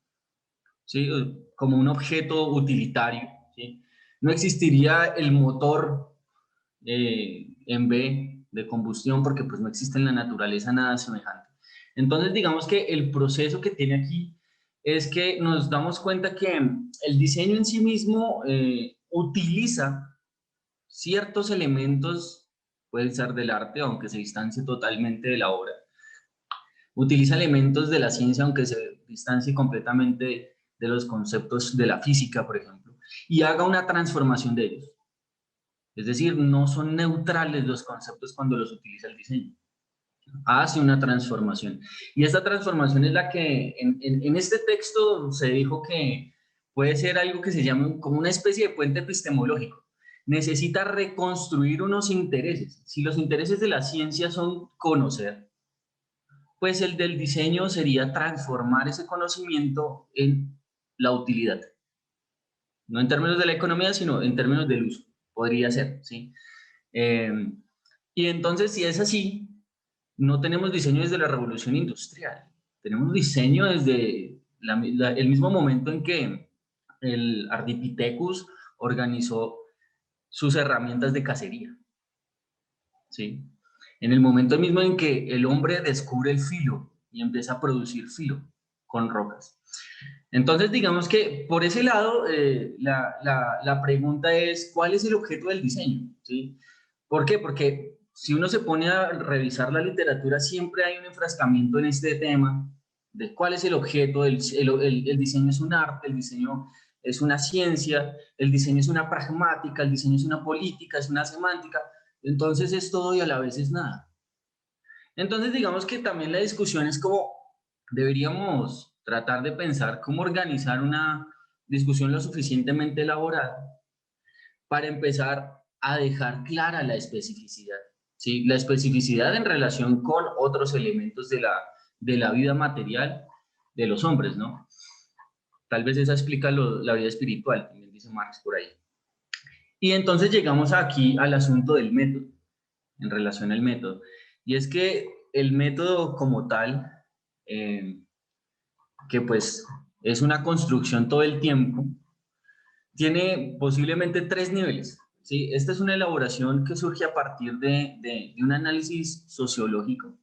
¿sí? Como un objeto utilitario, ¿sí? No existiría el motor en B de combustión, porque pues no existe en la naturaleza nada semejante. Entonces digamos que el proceso que tiene aquí es que nos damos cuenta que el diseño en sí mismo utiliza ciertos elementos, pueden ser del arte, aunque se distancie totalmente de la obra. Utiliza elementos de la ciencia, aunque se distancie completamente de los conceptos de la física, por ejemplo, y haga una transformación de ellos. Es decir, no son neutrales los conceptos cuando los utiliza el diseño. Hace una transformación. Y esta transformación es la que en este texto se dijo que puede ser algo que se llama como una especie de puente epistemológico. Necesita reconstruir unos intereses. Si los intereses de la ciencia son conocer, pues el del diseño sería transformar ese conocimiento en la utilidad. No en términos de la economía, sino en términos del uso. Podría ser, ¿sí? Y entonces, si es así, no tenemos diseño desde la revolución industrial. Tenemos diseño desde el mismo momento en que el Ardipithecus organizó sus herramientas de cacería, ¿sí? En el momento mismo en que el hombre descubre el filo y empieza a producir filo con rocas. Entonces, digamos que por ese lado, la pregunta es, ¿cuál es el objeto del diseño? ¿Sí? ¿Por qué? Porque si uno se pone a revisar la literatura, siempre hay un enfrascamiento en este tema de cuál es el objeto. El diseño es un arte, el diseño es una ciencia, el diseño es una pragmática, el diseño es una política, es una semántica. Entonces es todo y a la vez es nada. Entonces digamos que también la discusión es como deberíamos tratar de pensar cómo organizar una discusión lo suficientemente elaborada para empezar a dejar clara la especificidad, ¿sí? La especificidad en relación con otros elementos de la vida material de los hombres, ¿no? Tal vez esa explica la vida espiritual, también dice Marx por ahí. Y entonces llegamos aquí al asunto del método, en relación al método. Y es que el método como tal, que pues es una construcción todo el tiempo, tiene posiblemente 3 niveles. ¿Sí? Esta es una elaboración que surge a partir de un análisis sociológico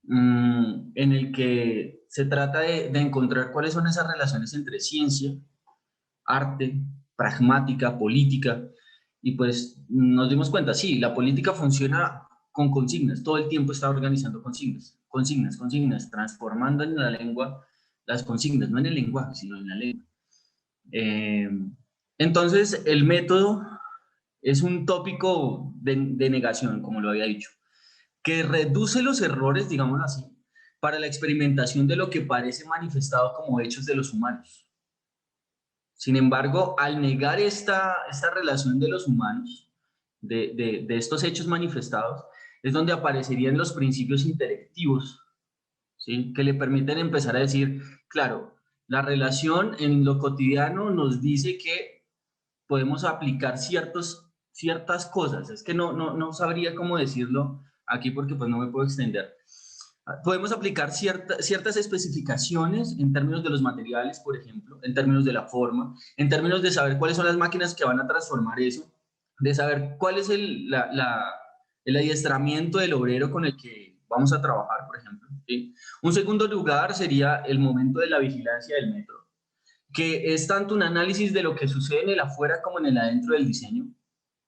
en el que se trata de encontrar cuáles son esas relaciones entre ciencia, arte, pragmática, política, y pues nos dimos cuenta, sí, la política funciona con consignas, todo el tiempo está organizando consignas, transformando en la lengua las consignas, no en el lenguaje, sino en la lengua. Entonces, el método es un tópico de negación, como lo había dicho, que reduce los errores, digámoslo así, para la experimentación de lo que parece manifestado como hechos de los humanos. Sin embargo, al negar esta relación de los humanos, de estos hechos manifestados, es donde aparecerían los principios intelectivos, ¿sí? Que le permiten empezar a decir, claro, la relación en lo cotidiano nos dice que podemos aplicar ciertas cosas. Es que no sabría cómo decirlo aquí porque pues no me puedo extender. Podemos aplicar ciertas especificaciones en términos de los materiales, por ejemplo, en términos de la forma, en términos de saber cuáles son las máquinas que van a transformar eso, de saber cuál es el adiestramiento del obrero con el que vamos a trabajar, por ejemplo, ¿sí? Un segundo lugar sería el momento de la vigilancia del método, que es tanto un análisis de lo que sucede en el afuera como en el adentro del diseño,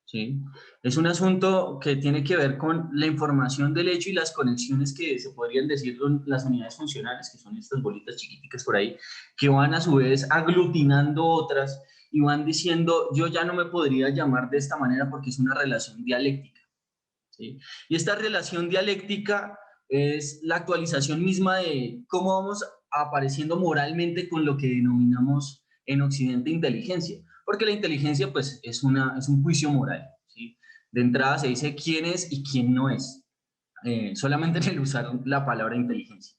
¿sí? Es un asunto que tiene que ver con la información del hecho y las conexiones que se podrían decir las unidades funcionales, que son estas bolitas chiquiticas por ahí, que van a su vez aglutinando otras y van diciendo, yo ya no me podría llamar de esta manera porque es una relación dialéctica, ¿sí? Y esta relación dialéctica es la actualización misma de cómo vamos apareciendo moralmente con lo que denominamos en Occidente inteligencia. Porque la inteligencia pues es un juicio moral, ¿sí? De entrada se dice quién es y quién no es, solamente en el usar la palabra inteligencia.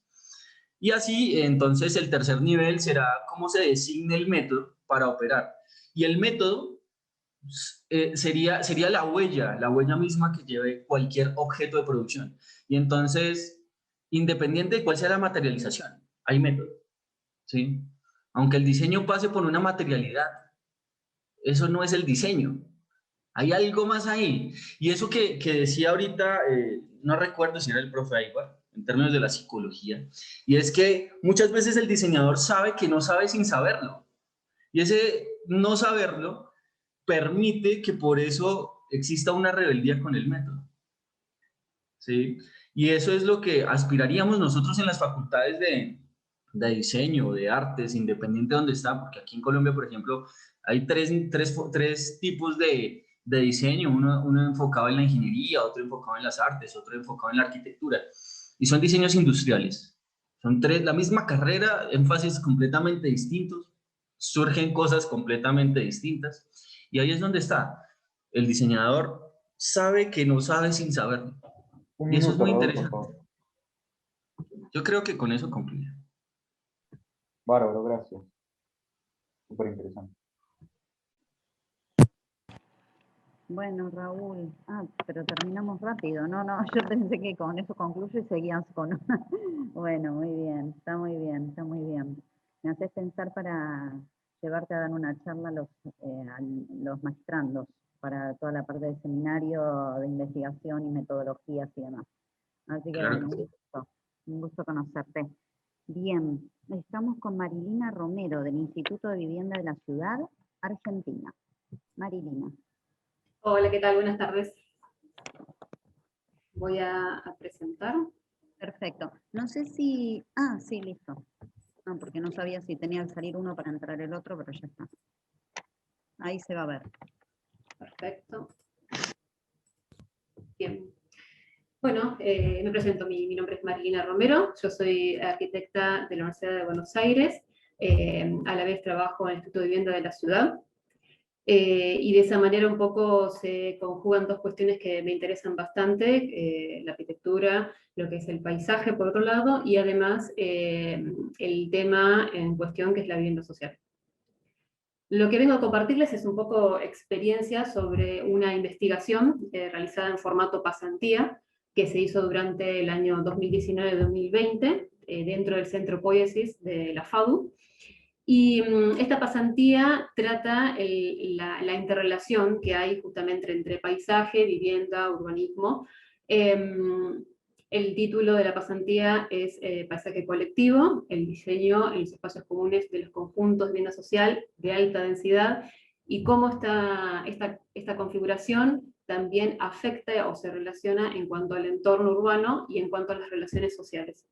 Y así, entonces, el tercer nivel será cómo se designa el método para operar. Y el método sería la huella misma que lleve cualquier objeto de producción. Y entonces, independiente de cuál sea la materialización, hay método, ¿sí? Aunque el diseño pase por una materialidad, eso no es el diseño. Hay algo más ahí. Y eso que decía ahorita, no recuerdo si era el profe Aybar, en términos de la psicología, y es que muchas veces el diseñador sabe que no sabe sin saberlo. Y ese no saberlo permite que por eso exista una rebeldía con el método, ¿sí? Y eso es lo que aspiraríamos nosotros en las facultades de de diseño, de artes, independiente de donde está, porque aquí en Colombia, por ejemplo, hay tres tipos de diseño, uno enfocado en la ingeniería, otro enfocado en las artes, otro enfocado en la arquitectura, y son diseños industriales. Son la misma carrera, énfasis completamente distintos, surgen cosas completamente distintas, y ahí es donde está. El diseñador sabe que no sabe sin saberlo. Un Y eso es minuto, muy Raúl, interesante. por favor. Yo creo que con eso concluye. Bárbaro, gracias. Súper interesante. Bueno, Raúl, pero terminamos rápido. No, yo pensé que con eso concluyo y seguías con... Bueno, muy bien, está muy bien, está muy bien. Me haces pensar para llevarte a dar una charla a los magistrandos para toda la parte de seminario, de investigación y metodologías y demás. Así que Claro. bueno, un gusto conocerte. Bien, estamos con Marilina Romero del Instituto de Vivienda de la Ciudad, Argentina. Marilina. Hola, ¿qué tal? Buenas tardes. Voy a presentar. Perfecto. No sé si... sí, listo. No, porque no sabía si tenía que salir uno para entrar el otro, pero ya está. Ahí se va a ver. Perfecto. Bien. Bueno, me presento. Mi nombre es Marilina Romero. Yo soy arquitecta de la Universidad de Buenos Aires. A la vez trabajo en el Instituto de Vivienda de la Ciudad. Y de esa manera un poco se conjugan dos cuestiones que me interesan bastante, la arquitectura, lo que es el paisaje por otro lado, y además el tema en cuestión que es la vivienda social. Lo que vengo a compartirles es un poco experiencia sobre una investigación realizada en formato pasantía, que se hizo durante el año 2019-2020, dentro del Centro Poiesis de la FADU. Y esta pasantía trata la interrelación que hay justamente entre paisaje, vivienda, urbanismo. El título de la pasantía es Paisaje colectivo, el diseño en los espacios comunes de los conjuntos de vivienda social de alta densidad, y cómo esta configuración también afecta o se relaciona en cuanto al entorno urbano y en cuanto a las relaciones sociales.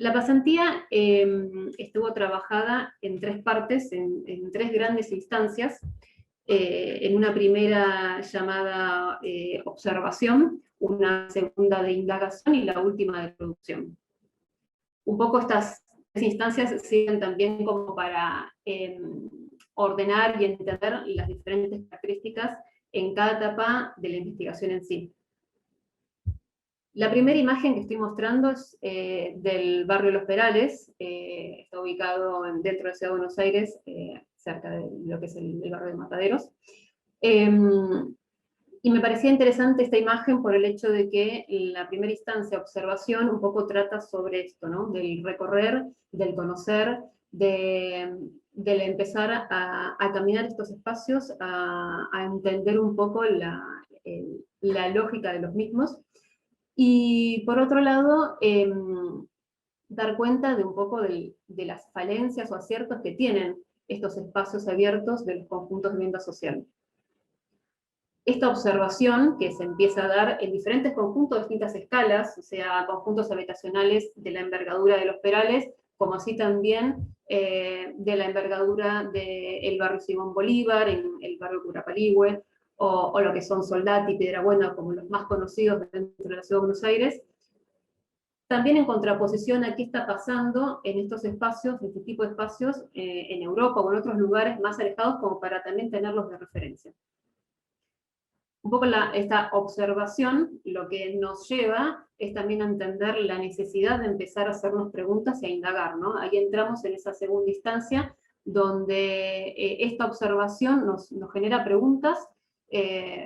La pasantía estuvo trabajada en tres partes, en tres grandes instancias. En una primera llamada observación, una segunda de indagación y la última de producción. Un poco estas tres instancias sirven también como para ordenar y entender las diferentes características en cada etapa de la investigación en sí. La primera imagen que estoy mostrando es del barrio Los Perales, está ubicado dentro de la Ciudad de Buenos Aires, cerca de lo que es el barrio de Mataderos. Y me parecía interesante esta imagen por el hecho de que la primera instancia, observación, un poco trata sobre esto, ¿no? Del recorrer, del conocer, del empezar a caminar estos espacios, a entender un poco la lógica de los mismos. Y por otro lado, dar cuenta de un poco de las falencias o aciertos que tienen estos espacios abiertos de los conjuntos de vivienda social. Esta observación, que se empieza a dar en diferentes conjuntos de distintas escalas, o sea, conjuntos habitacionales de la envergadura de Los Perales, como así también de la envergadura del barrio Simón Bolívar, en el barrio Curapaligüe, o lo que son Soldati y Piedrabuena, como los más conocidos dentro de la Ciudad de Buenos Aires. También en contraposición a qué está pasando en estos espacios, en este tipo de espacios, en Europa o en otros lugares más alejados, como para también tenerlos de referencia. Un poco esta observación lo que nos lleva es también a entender la necesidad de empezar a hacernos preguntas y a indagar, ¿no? Ahí entramos en esa segunda instancia, donde esta observación nos genera preguntas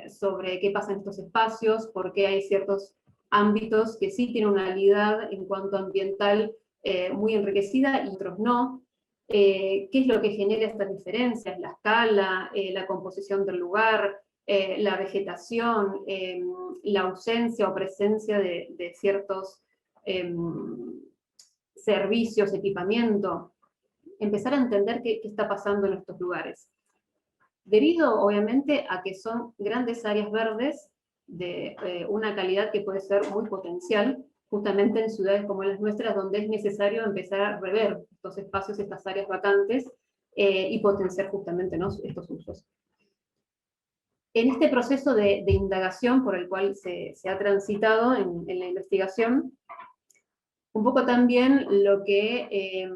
sobre qué pasa en estos espacios, por qué hay ciertos ámbitos que sí tienen una calidad en cuanto ambiental muy enriquecida y otros no. ¿Qué es lo que genera estas diferencias? La escala, la composición del lugar, la vegetación, la ausencia o presencia de ciertos servicios, equipamiento. Empezar a entender qué está pasando en estos lugares. Debido, obviamente, a que son grandes áreas verdes de una calidad que puede ser muy potencial, justamente en ciudades como las nuestras, donde es necesario empezar a rever estos espacios, estas áreas vacantes, y potenciar justamente, ¿no?, estos usos. En este proceso de indagación por el cual se ha transitado en la investigación, un poco también lo que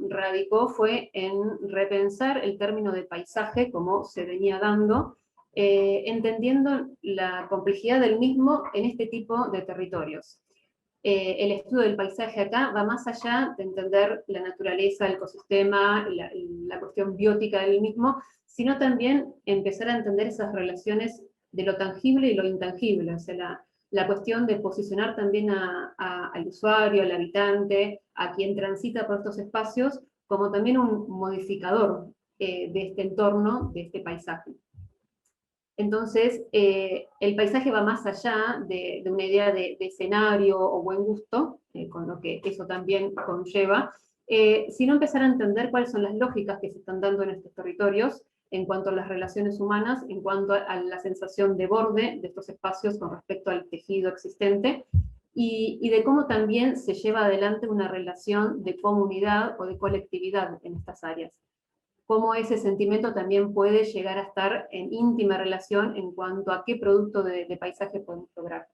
radicó fue en repensar el término de paisaje como se venía dando, entendiendo la complejidad del mismo en este tipo de territorios. El estudio del paisaje acá va más allá de entender la naturaleza, el ecosistema, la cuestión biótica del mismo, sino también empezar a entender esas relaciones de lo tangible y lo intangible, o sea, la cuestión de posicionar también al usuario, al habitante, a quien transita por estos espacios, como también un modificador de este entorno, de este paisaje. Entonces, el paisaje va más allá de una idea de escenario o buen gusto, con lo que eso también conlleva, sino empezar a entender cuáles son las lógicas que se están dando en estos territorios, en cuanto a las relaciones humanas, en cuanto a la sensación de borde de estos espacios con respecto al tejido existente, y de cómo también se lleva adelante una relación de comunidad o de colectividad en estas áreas. Cómo ese sentimiento también puede llegar a estar en íntima relación en cuanto a qué producto de paisaje podemos lograr.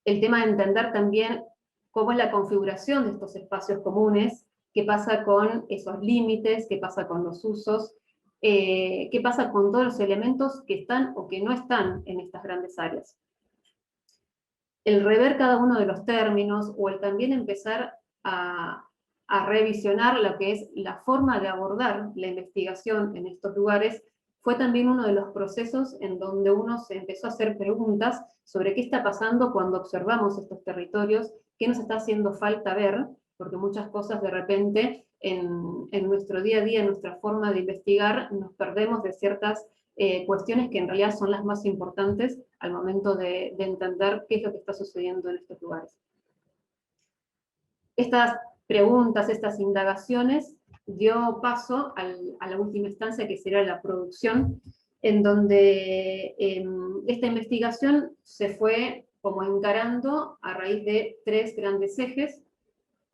El tema de entender también cómo es la configuración de estos espacios comunes, qué pasa con esos límites, qué pasa con los usos, qué pasa con todos los elementos que están o que no están en estas grandes áreas. El rever cada uno de los términos, o el también empezar a revisionar lo que es la forma de abordar la investigación en estos lugares, fue también uno de los procesos en donde uno se empezó a hacer preguntas sobre qué está pasando cuando observamos estos territorios, qué nos está haciendo falta ver, porque muchas cosas de repente en nuestro día a día, en nuestra forma de investigar, nos perdemos de ciertas cuestiones que en realidad son las más importantes al momento de entender qué es lo que está sucediendo en estos lugares. Estas preguntas, estas indagaciones, dio paso a la última instancia, que será la producción, en donde esta investigación se fue como encarando a raíz de tres grandes ejes.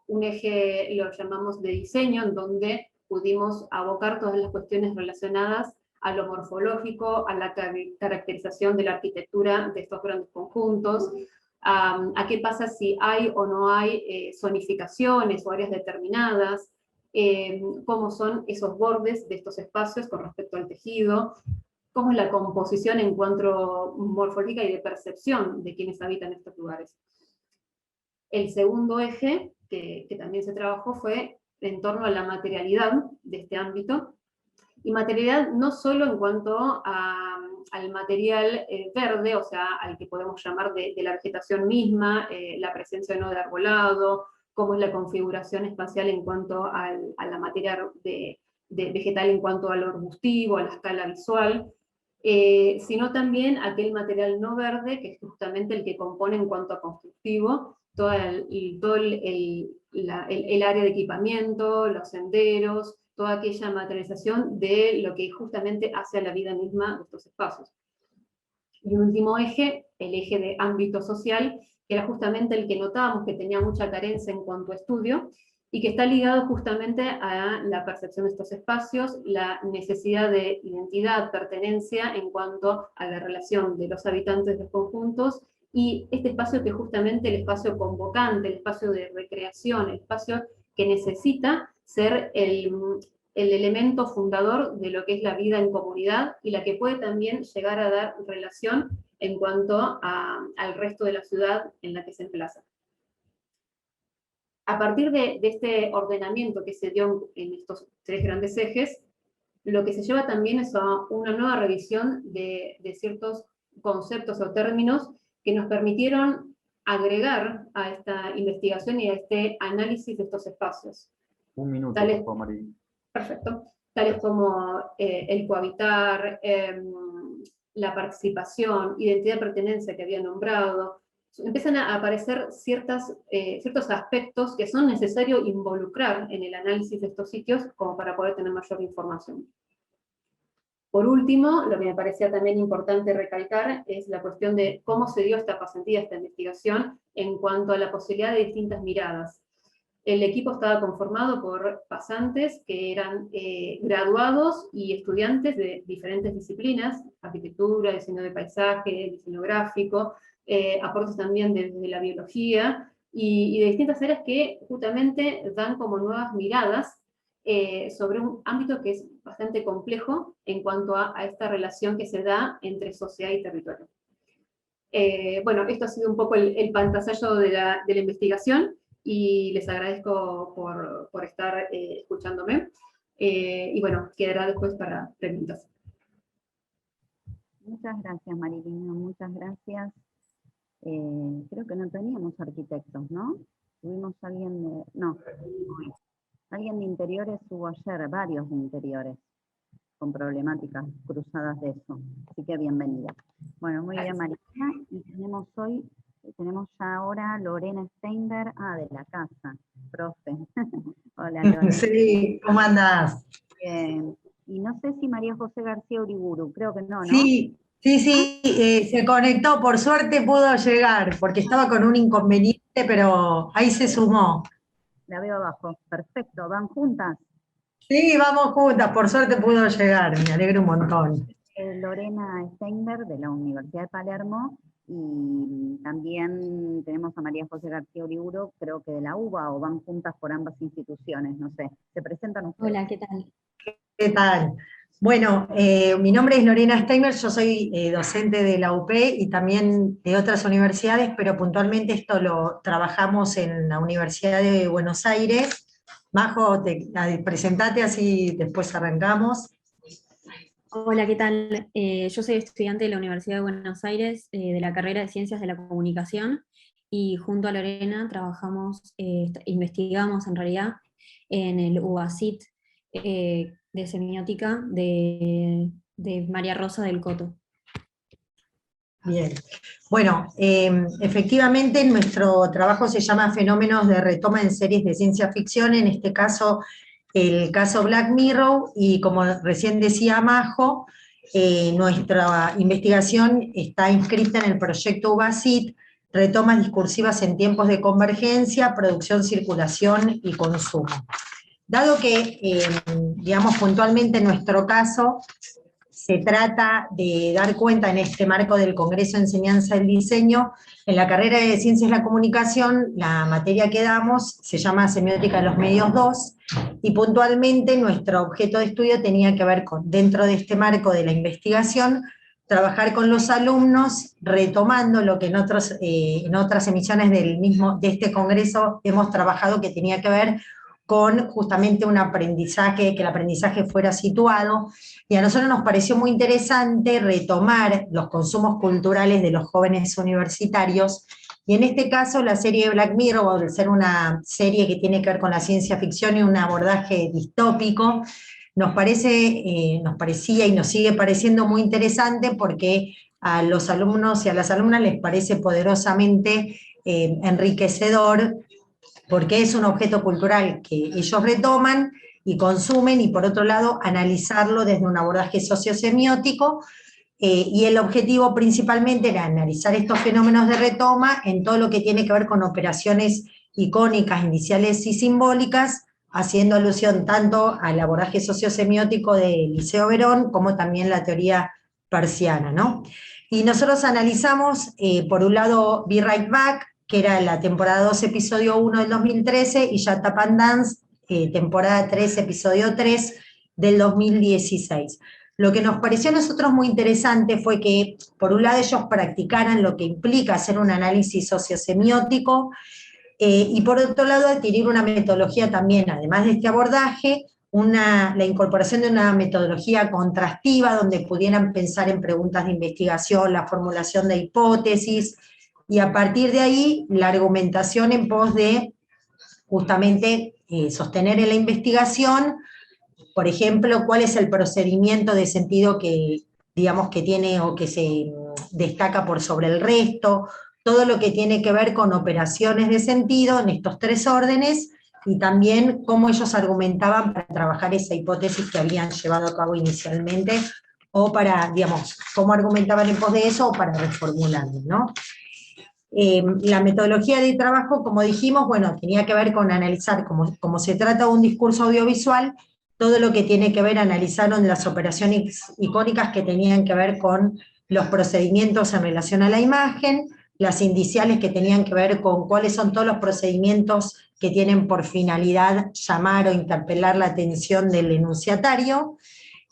Un eje lo llamamos de diseño, en donde pudimos abocar todas las cuestiones relacionadas a lo morfológico, a la caracterización de la arquitectura de estos grandes conjuntos, a qué pasa si hay o no hay zonificaciones o áreas determinadas, cómo son esos bordes de estos espacios con respecto al tejido, cómo es la composición en cuanto morfológica y de percepción de quienes habitan estos lugares. El segundo eje que también se trabajó fue en torno a la materialidad de este ámbito, y materialidad no solo en cuanto al material verde, o sea, al que podemos llamar de la vegetación misma, la presencia o no de arbolado, cómo es la configuración espacial en cuanto a la materia de vegetal en cuanto a lo arbustivo, a la escala visual, sino también aquel material no verde, que es justamente el que compone en cuanto a constructivo, todo el área de equipamiento, los senderos, toda aquella materialización de lo que justamente hace a la vida misma de estos espacios. Y un último eje, el eje de ámbito social, que era justamente el que notábamos que tenía mucha carencia en cuanto a estudio, y que está ligado justamente a la percepción de estos espacios, la necesidad de identidad, pertenencia en cuanto a la relación de los habitantes de los conjuntos, y este espacio que es justamente el espacio convocante, el espacio de recreación, el espacio que necesita ser el elemento fundador de lo que es la vida en comunidad, y la que puede también llegar a dar relación en cuanto al resto de la ciudad en la que se emplaza. A partir de este ordenamiento que se dio en estos tres grandes ejes, lo que se lleva también es a una nueva revisión de ciertos conceptos o términos que nos permitieron agregar a esta investigación y a este análisis de estos espacios. Un minuto, Tales, por favor, María. Perfecto. Tales como el cohabitar, la participación, identidad de pertenencia que había nombrado. Empiezan a aparecer ciertos aspectos que son necesarios involucrar en el análisis de estos sitios como para poder tener mayor información. Por último, lo que me parecía también importante recalcar es la cuestión de cómo se dio esta pasantía, esta investigación, en cuanto a la posibilidad de distintas miradas. El equipo estaba conformado por pasantes que eran graduados y estudiantes de diferentes disciplinas, arquitectura, diseño de paisaje, diseño gráfico, aportes también desde la biología, y de distintas áreas que justamente dan como nuevas miradas sobre un ámbito que es bastante complejo en cuanto a esta relación que se da entre sociedad y territorio. Bueno, esto ha sido un poco el pantallazo de la investigación, y les agradezco por estar escuchándome. Y bueno, quedará después para preguntas. Muchas gracias, Marilina, muchas gracias. Creo que no teníamos arquitectos, ¿no? Tuvimos alguien de... No, alguien de interiores hubo ayer, varios de interiores, con problemáticas cruzadas de eso. Así que bienvenida. Bueno, muy bien, Marilina. Y tenemos ya ahora Lorena Steinberg, de la casa, profe. Hola, Lorena. Sí, ¿cómo andás? Bien. Y no sé si María José García Uriburu, creo que no, ¿no? Sí, se conectó, por suerte pudo llegar, porque estaba con un inconveniente, pero ahí se sumó. La veo abajo, perfecto, ¿van juntas? Sí, vamos juntas, por suerte pudo llegar, me alegro un montón. Lorena Steinberg, de la Universidad de Palermo, y también tenemos a María José García Uriburu, creo que de la UBA, o van juntas por ambas instituciones, no sé. ¿Se presentan ustedes? Hola, ¿qué tal? ¿Qué tal? Bueno, mi nombre es Lorena Steinberg, yo soy docente de la UP y también de otras universidades, pero puntualmente esto lo trabajamos en la Universidad de Buenos Aires. Majo, presentate, así después arrancamos. Hola, ¿qué tal? Yo soy estudiante de la Universidad de Buenos Aires, de la carrera de Ciencias de la Comunicación, y junto a Lorena trabajamos, investigamos en realidad en el UACIT de semiótica de María Rosa del Coto. Bien, bueno, efectivamente nuestro trabajo se llama Fenómenos de retoma en series de ciencia ficción, en este caso el caso Black Mirror, y como recién decía Majo, nuestra investigación está inscrita en el proyecto UBACIT, Retomas discursivas en tiempos de convergencia, producción, circulación y consumo. Dado que, digamos, puntualmente en nuestro caso, se trata de dar cuenta en este marco del Congreso de Enseñanza del Diseño, en la carrera de Ciencias de la Comunicación, la materia que damos se llama Semiótica de los Medios 2, y puntualmente nuestro objeto de estudio tenía que ver con, dentro de este marco de la investigación, trabajar con los alumnos, retomando lo que en otras emisiones de este Congreso hemos trabajado, que tenía que ver con justamente un aprendizaje, que el aprendizaje fuera situado, y a nosotros nos pareció muy interesante retomar los consumos culturales de los jóvenes universitarios, y en este caso la serie Black Mirror, al ser una serie que tiene que ver con la ciencia ficción y un abordaje distópico, nos parecía y nos sigue pareciendo muy interesante, porque a los alumnos y a las alumnas les parece poderosamente enriquecedor, porque es un objeto cultural que ellos retoman y consumen, y por otro lado analizarlo desde un abordaje sociosemiótico, y el objetivo principalmente era analizar estos fenómenos de retoma en todo lo que tiene que ver con operaciones icónicas, iniciales y simbólicas, haciendo alusión tanto al abordaje sociosemiótico de Liceo Verón, como también la teoría persiana, ¿no? Y nosotros analizamos, por un lado, Be Right Back, que era la temporada 2, episodio 1 del 2013, y Shut Up and Dance, temporada 3, episodio 3 del 2016. Lo que nos pareció a nosotros muy interesante fue que, por un lado, ellos practicaran lo que implica hacer un análisis sociosemiótico, y por otro lado, adquirir una metodología también, además de este abordaje, la incorporación de una metodología contrastiva, donde pudieran pensar en preguntas de investigación, la formulación de hipótesis, y a partir de ahí, la argumentación en pos de justamente sostener en la investigación, por ejemplo, cuál es el procedimiento de sentido que, digamos, que tiene o que se destaca por sobre el resto, todo lo que tiene que ver con operaciones de sentido en estos tres órdenes, y también cómo ellos argumentaban para trabajar esa hipótesis que habían llevado a cabo inicialmente o para, digamos, cómo argumentaban en pos de eso, o para reformularlo, ¿no? La metodología de trabajo, como dijimos, bueno, tenía que ver con analizar, como se trata de un discurso audiovisual, todo lo que tiene que ver, analizaron las operaciones icónicas que tenían que ver con los procedimientos en relación a la imagen, las indiciales que tenían que ver con cuáles son todos los procedimientos que tienen por finalidad llamar o interpelar la atención del enunciatario,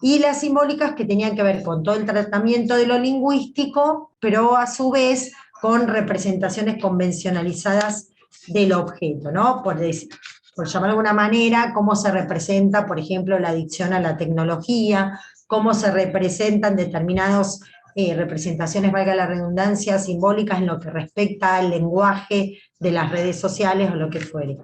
y las simbólicas que tenían que ver con todo el tratamiento de lo lingüístico, pero a su vez con representaciones convencionalizadas del objeto, ¿no? Por llamar de alguna manera, cómo se representa, por ejemplo, la adicción a la tecnología, cómo se representan determinadas representaciones, valga la redundancia, simbólicas en lo que respecta al lenguaje de las redes sociales o lo que fuere.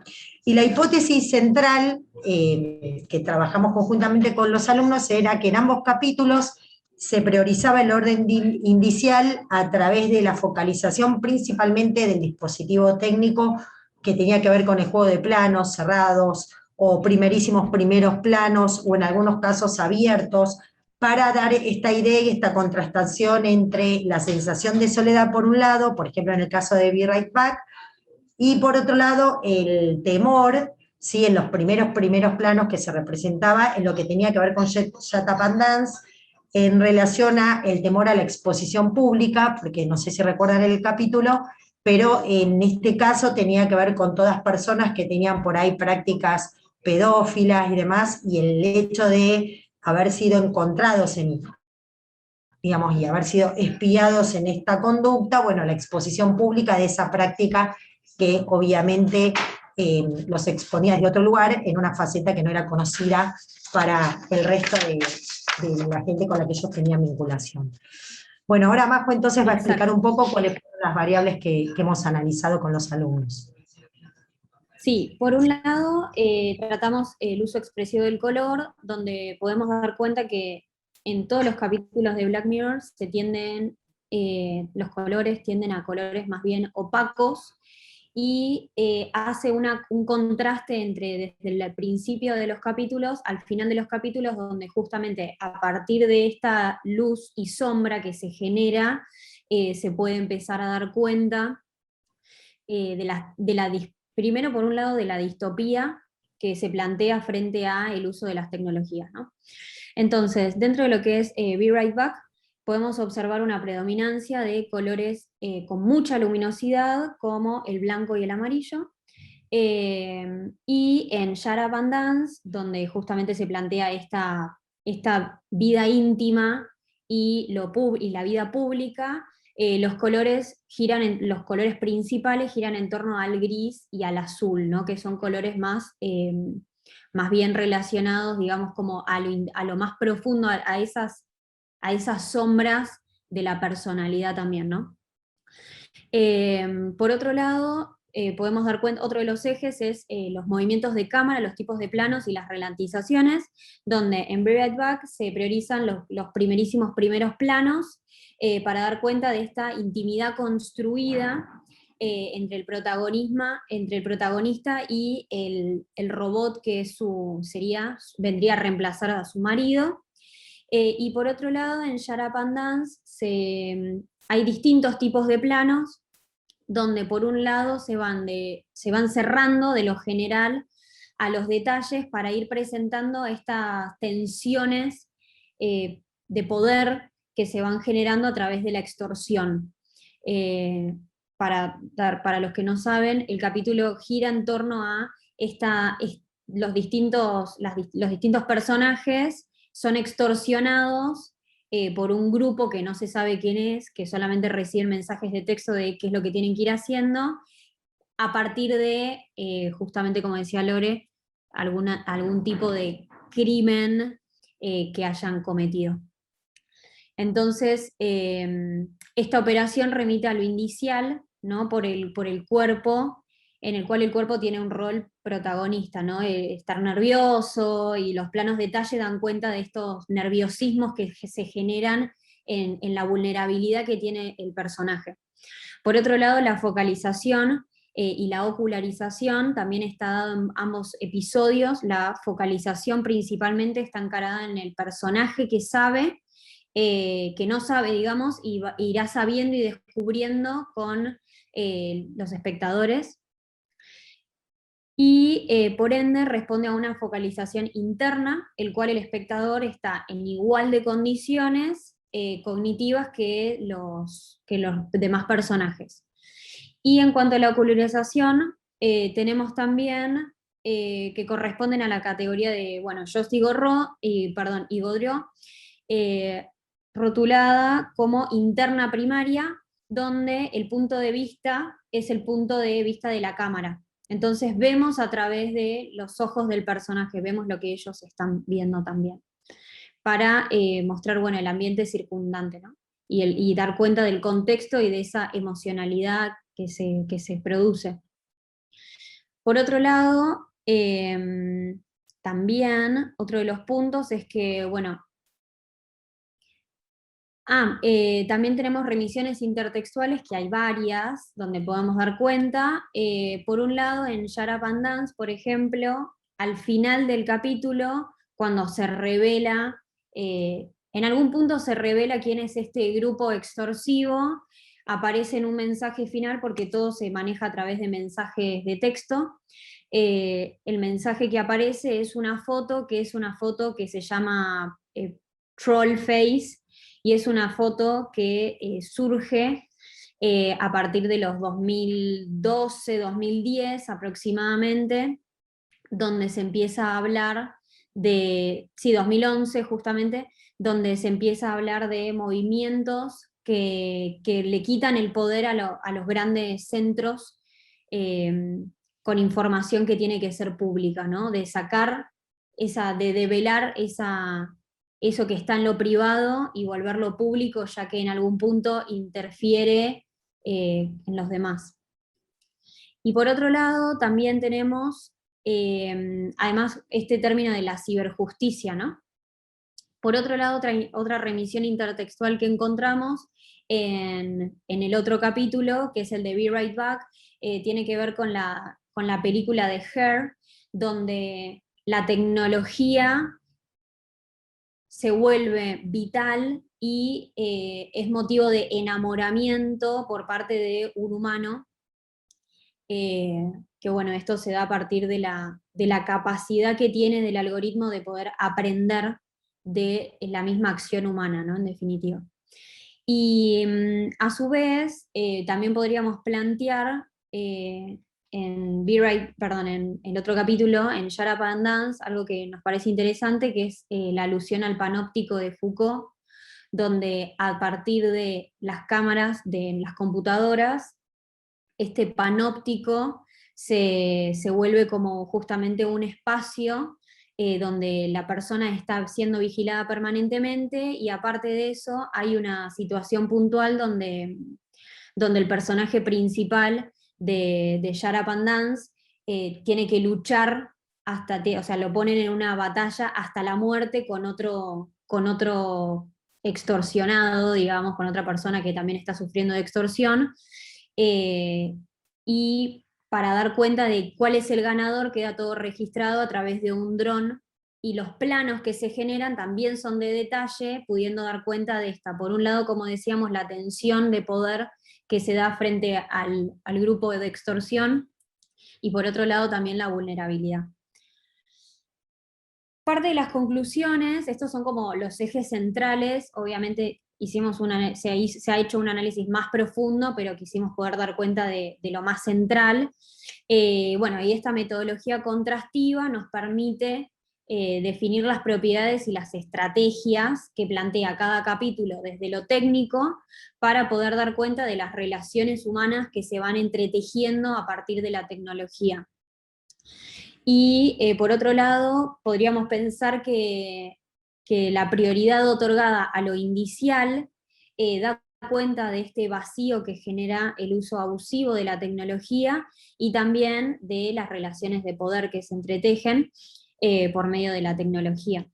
Y la hipótesis central que trabajamos conjuntamente con los alumnos era que en ambos capítulos se priorizaba el orden indicial a través de la focalización principalmente del dispositivo técnico que tenía que ver con el juego de planos cerrados o primerísimos primeros planos o en algunos casos abiertos, para dar esta idea y esta contrastación entre la sensación de soledad por un lado, por ejemplo en el caso de Be Right Back, y por otro lado el temor, ¿sí? En los primeros planos que se representaba en lo que tenía que ver con Shut Up and Dance, en relación a el temor a la exposición pública, porque no sé si recuerdan el capítulo, pero en este caso tenía que ver con todas personas que tenían por ahí prácticas pedófilas y demás, y el hecho de haber sido encontrados digamos, y haber sido espiados en esta conducta, bueno, la exposición pública de esa práctica que obviamente los exponía de otro lugar en una faceta que no era conocida para el resto de la gente con la que ellos tenían vinculación. Bueno, ahora Majo entonces va a explicar un poco cuáles fueron las variables que hemos analizado con los alumnos. Sí, por un lado tratamos el uso expresivo del color, donde podemos dar cuenta que en todos los capítulos de Black Mirror los colores tienden a colores más bien opacos, y hace un contraste desde el principio de los capítulos al final de los capítulos, donde justamente a partir de esta luz y sombra que se genera, se puede empezar a dar cuenta primero por un lado de la distopía que se plantea frente a el uso de las tecnologías, ¿no? Entonces, dentro de lo que es Be Right Back, podemos observar una predominancia de colores con mucha luminosidad, como el blanco y el amarillo, y en Shut Up and Dance, donde justamente se plantea esta vida íntima y la vida pública, los colores principales giran en torno al gris y al azul, ¿no? Que son colores más bien relacionados, digamos, como a lo más profundo, a esas sombras de la personalidad también, ¿no? Por otro lado, podemos dar cuenta, otro de los ejes es los movimientos de cámara, los tipos de planos y las ralentizaciones, donde en Be Right Back se priorizan los primerísimos primeros planos, para dar cuenta de esta intimidad construida entre el protagonista y el robot que vendría a reemplazar a su marido. Y por otro lado, en Shut Up and Dance hay distintos tipos de planos, donde por un lado se van cerrando de lo general a los detalles para ir presentando estas tensiones de poder que se van generando a través de la extorsión. Para los que no saben, el capítulo gira en torno a los distintos personajes son extorsionados por un grupo que no se sabe quién es, que solamente reciben mensajes de texto de qué es lo que tienen que ir haciendo, a partir de, justamente como decía Lore, algún tipo de crimen que hayan cometido. Entonces, esta operación remite a lo indicial, ¿no? por el cuerpo, en el cual el cuerpo tiene un rol protagonista, ¿no? Estar nervioso, y los planos detalle dan cuenta de estos nerviosismos que se generan en la vulnerabilidad que tiene el personaje. Por otro lado, la focalización y la ocularización también está dado en ambos episodios. La focalización principalmente está encarada en el personaje que sabe que no sabe, digamos, y irá sabiendo y descubriendo con los espectadores. Y por ende responde a una focalización interna, el cual el espectador está en igual de condiciones cognitivas que los demás personajes. Y en cuanto a la ocularización, tenemos también que corresponden a la categoría de, bueno, Jost y Gaudriot, rotulada como interna primaria, donde el punto de vista es el punto de vista de la cámara. Entonces vemos a través de los ojos del personaje, vemos lo que ellos están viendo también, para mostrar, bueno, el ambiente circundante, ¿no? Y dar cuenta del contexto y de esa emocionalidad que se produce. Por otro lado, también otro de los puntos es que, bueno, también tenemos remisiones intertextuales, que hay varias, donde podemos dar cuenta. Por un lado, en Shut Up and Dance, por ejemplo, al final del capítulo, cuando se revela, en algún punto se revela quién es este grupo extorsivo, aparece en un mensaje final, porque todo se maneja a través de mensajes de texto. El mensaje que aparece es una foto que se llama Troll Face, y es una foto que surge a partir de los 2012, 2010 aproximadamente, donde se empieza a hablar de, 2011 justamente, donde se empieza a hablar de movimientos que le quitan el poder a los grandes centros con información que tiene que ser pública, ¿no? De sacar de develar eso que está en lo privado y volverlo público, ya que en algún punto interfiere en los demás. Y por otro lado, también tenemos, además, este término de la ciberjusticia, ¿no? Por otro lado, otra remisión intertextual que encontramos en el otro capítulo, que es el de Be Right Back, tiene que ver con la película de Her, donde la tecnología se vuelve vital y es motivo de enamoramiento por parte de un humano, que bueno, esto se da a partir de la capacidad que tiene del algoritmo de poder aprender de la misma acción humana, ¿no? En definitiva. Y a su vez, también podríamos plantear en el otro capítulo, en Shut Up and Dance, algo que nos parece interesante, que es la alusión al panóptico de Foucault, donde a partir de las cámaras de las computadoras, este panóptico se vuelve como justamente un espacio donde la persona está siendo vigilada permanentemente, y aparte de eso hay una situación puntual donde el personaje principal de Shut Up and Dance tiene que luchar o sea, lo ponen en una batalla hasta la muerte con otro extorsionado, digamos, con otra persona que también está sufriendo de extorsión, y para dar cuenta de cuál es el ganador queda todo registrado a través de un dron, y los planos que se generan también son de detalle, pudiendo dar cuenta de por un lado, como decíamos, la tensión de poder que se da frente al grupo de extorsión, y por otro lado también la vulnerabilidad. Parte de las conclusiones, estos son como los ejes centrales, obviamente se ha hecho un análisis más profundo, pero quisimos poder dar cuenta de lo más central. Bueno, y esta metodología contrastiva nos permite definir las propiedades y las estrategias que plantea cada capítulo desde lo técnico, para poder dar cuenta de las relaciones humanas que se van entretejiendo a partir de la tecnología. Y por otro lado, podríamos pensar que la prioridad otorgada a lo indicial da cuenta de este vacío que genera el uso abusivo de la tecnología, y también de las relaciones de poder que se entretejen por medio de la tecnología.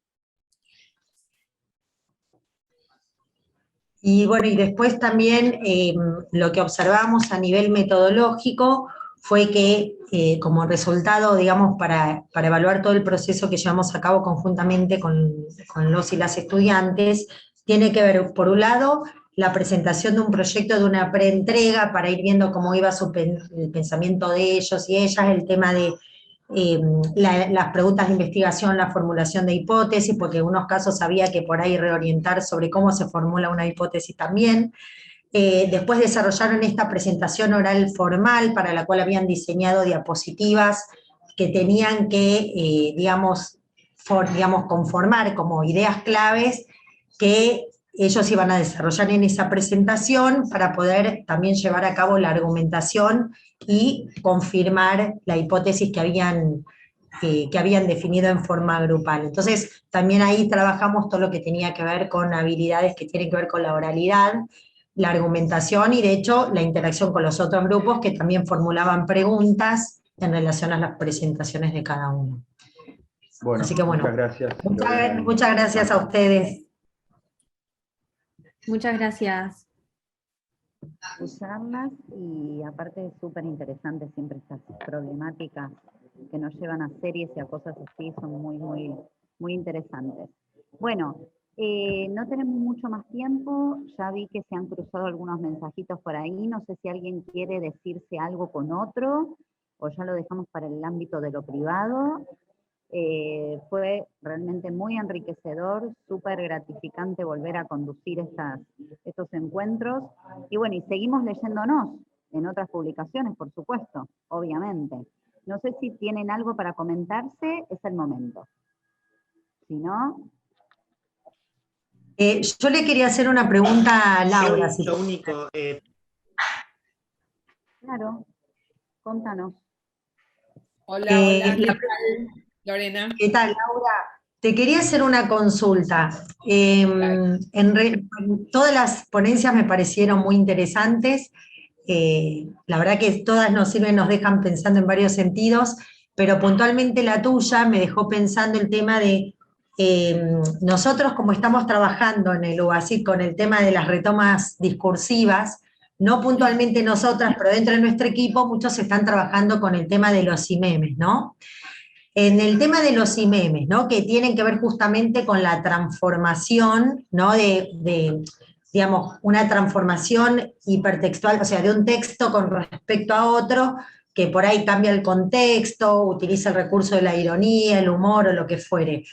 Y bueno, y después también lo que observamos a nivel metodológico fue que como resultado, digamos, para evaluar todo el proceso que llevamos a cabo conjuntamente con los y las estudiantes, tiene que ver, por un lado, la presentación de un proyecto de una preentrega para ir viendo cómo iba el pensamiento de ellos y ellas, el tema de las preguntas de investigación, la formulación de hipótesis, porque en unos casos había que por ahí reorientar sobre cómo se formula una hipótesis también. Después desarrollaron esta presentación oral formal, para la cual habían diseñado diapositivas que tenían que, digamos, conformar como ideas claves que ellos iban a desarrollar en esa presentación para poder también llevar a cabo la argumentación y confirmar la hipótesis que habían definido en forma grupal. Entonces, también ahí trabajamos todo lo que tenía que ver con habilidades que tienen que ver con la oralidad, la argumentación y, de hecho, la interacción con los otros grupos que también formulaban preguntas en relación a las presentaciones de cada uno. Bueno, así que bueno, muchas gracias. Muchas gracias a ustedes. Muchas gracias. Escucharlas y aparte es súper interesante siempre estas problemáticas que nos llevan a series y a cosas así, son muy interesantes. Bueno, no tenemos mucho más tiempo, ya vi que se han cruzado algunos mensajitos por ahí, no sé si alguien quiere decirse algo con otro, o ya lo dejamos para el ámbito de lo privado. Fue realmente muy enriquecedor, súper gratificante volver a conducir estos encuentros. Y bueno, y seguimos leyéndonos en otras publicaciones, por supuesto, obviamente. No sé si tienen algo para comentarse, es el momento. Si no... yo le quería hacer una pregunta a Laura. Lo único... Claro, contanos. Hola, ¿qué tal, Lorena? ¿Qué tal, Laura? Te quería hacer una consulta. Todas las ponencias me parecieron muy interesantes. La verdad que todas nos sirven, nos dejan pensando en varios sentidos, pero puntualmente la tuya me dejó pensando el tema de nosotros, como estamos trabajando en el UASIC con el tema de las retomas discursivas, no puntualmente nosotras, pero dentro de nuestro equipo muchos están trabajando con el tema de los IMEMES, ¿no? En el tema de los IMEMES, ¿no? Que tienen que ver justamente con la transformación, ¿no? Digamos, una transformación hipertextual, o sea, de un texto con respecto a otro, que por ahí cambia el contexto, utiliza el recurso de la ironía, el humor o lo que fuere.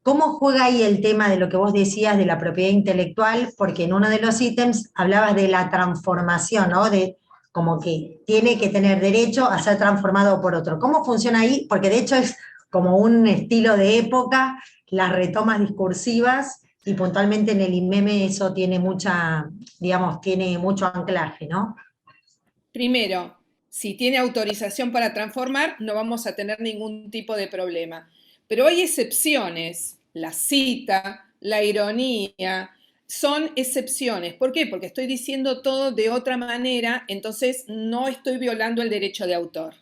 ¿Cómo juega ahí el tema de lo que vos decías de la propiedad intelectual? Porque en uno de los ítems hablabas de la transformación, ¿no? De como que tiene que tener derecho a ser transformado por otro. ¿Cómo funciona ahí? Porque de hecho es como un estilo de época, las retomas discursivas, y puntualmente en el IMEME eso tiene tiene mucho anclaje, ¿no? Primero, si tiene autorización para transformar, no vamos a tener ningún tipo de problema. Pero hay excepciones. La cita, la ironía, son excepciones. ¿Por qué? Porque estoy diciendo todo de otra manera, entonces no estoy violando el derecho de autor.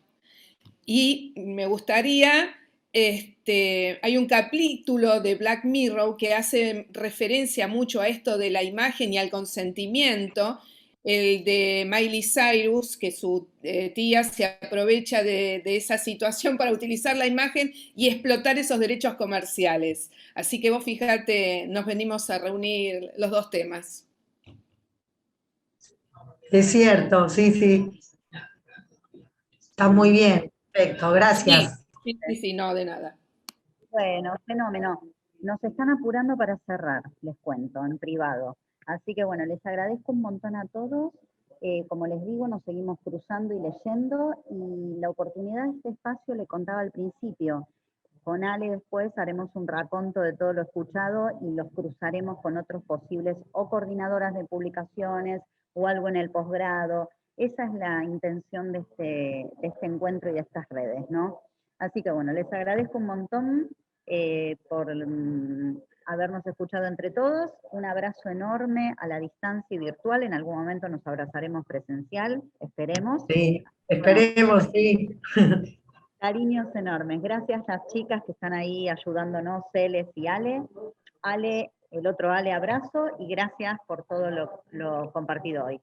Y me gustaría, hay un capítulo de Black Mirror que hace referencia mucho a esto de la imagen y al consentimiento, el de Miley Cyrus, que su tía se aprovecha de esa situación para utilizar la imagen y explotar esos derechos comerciales. Así que vos fíjate, nos venimos a reunir los dos temas. Es cierto, sí. Está muy bien, perfecto, gracias. Sí, no, de nada. Bueno, fenómeno. Nos están apurando para cerrar, les cuento, en privado. Así que bueno, les agradezco un montón a todos. Como les digo, nos seguimos cruzando y leyendo, y la oportunidad de este espacio le contaba al principio. Con Ale después haremos un raconto de todo lo escuchado y los cruzaremos con otros posibles o coordinadoras de publicaciones o algo en el posgrado. Esa es la intención de este encuentro y de estas redes, ¿no? Así que bueno, les agradezco un montón por habernos escuchado entre todos. Un abrazo enorme a la distancia y virtual. En algún momento nos abrazaremos presencial, esperemos. Sí, esperemos, sí. Cariños enormes. Gracias a las chicas que están ahí ayudándonos, Celes y Ale. Ale, el otro Ale, abrazo, y gracias por todo lo compartido hoy.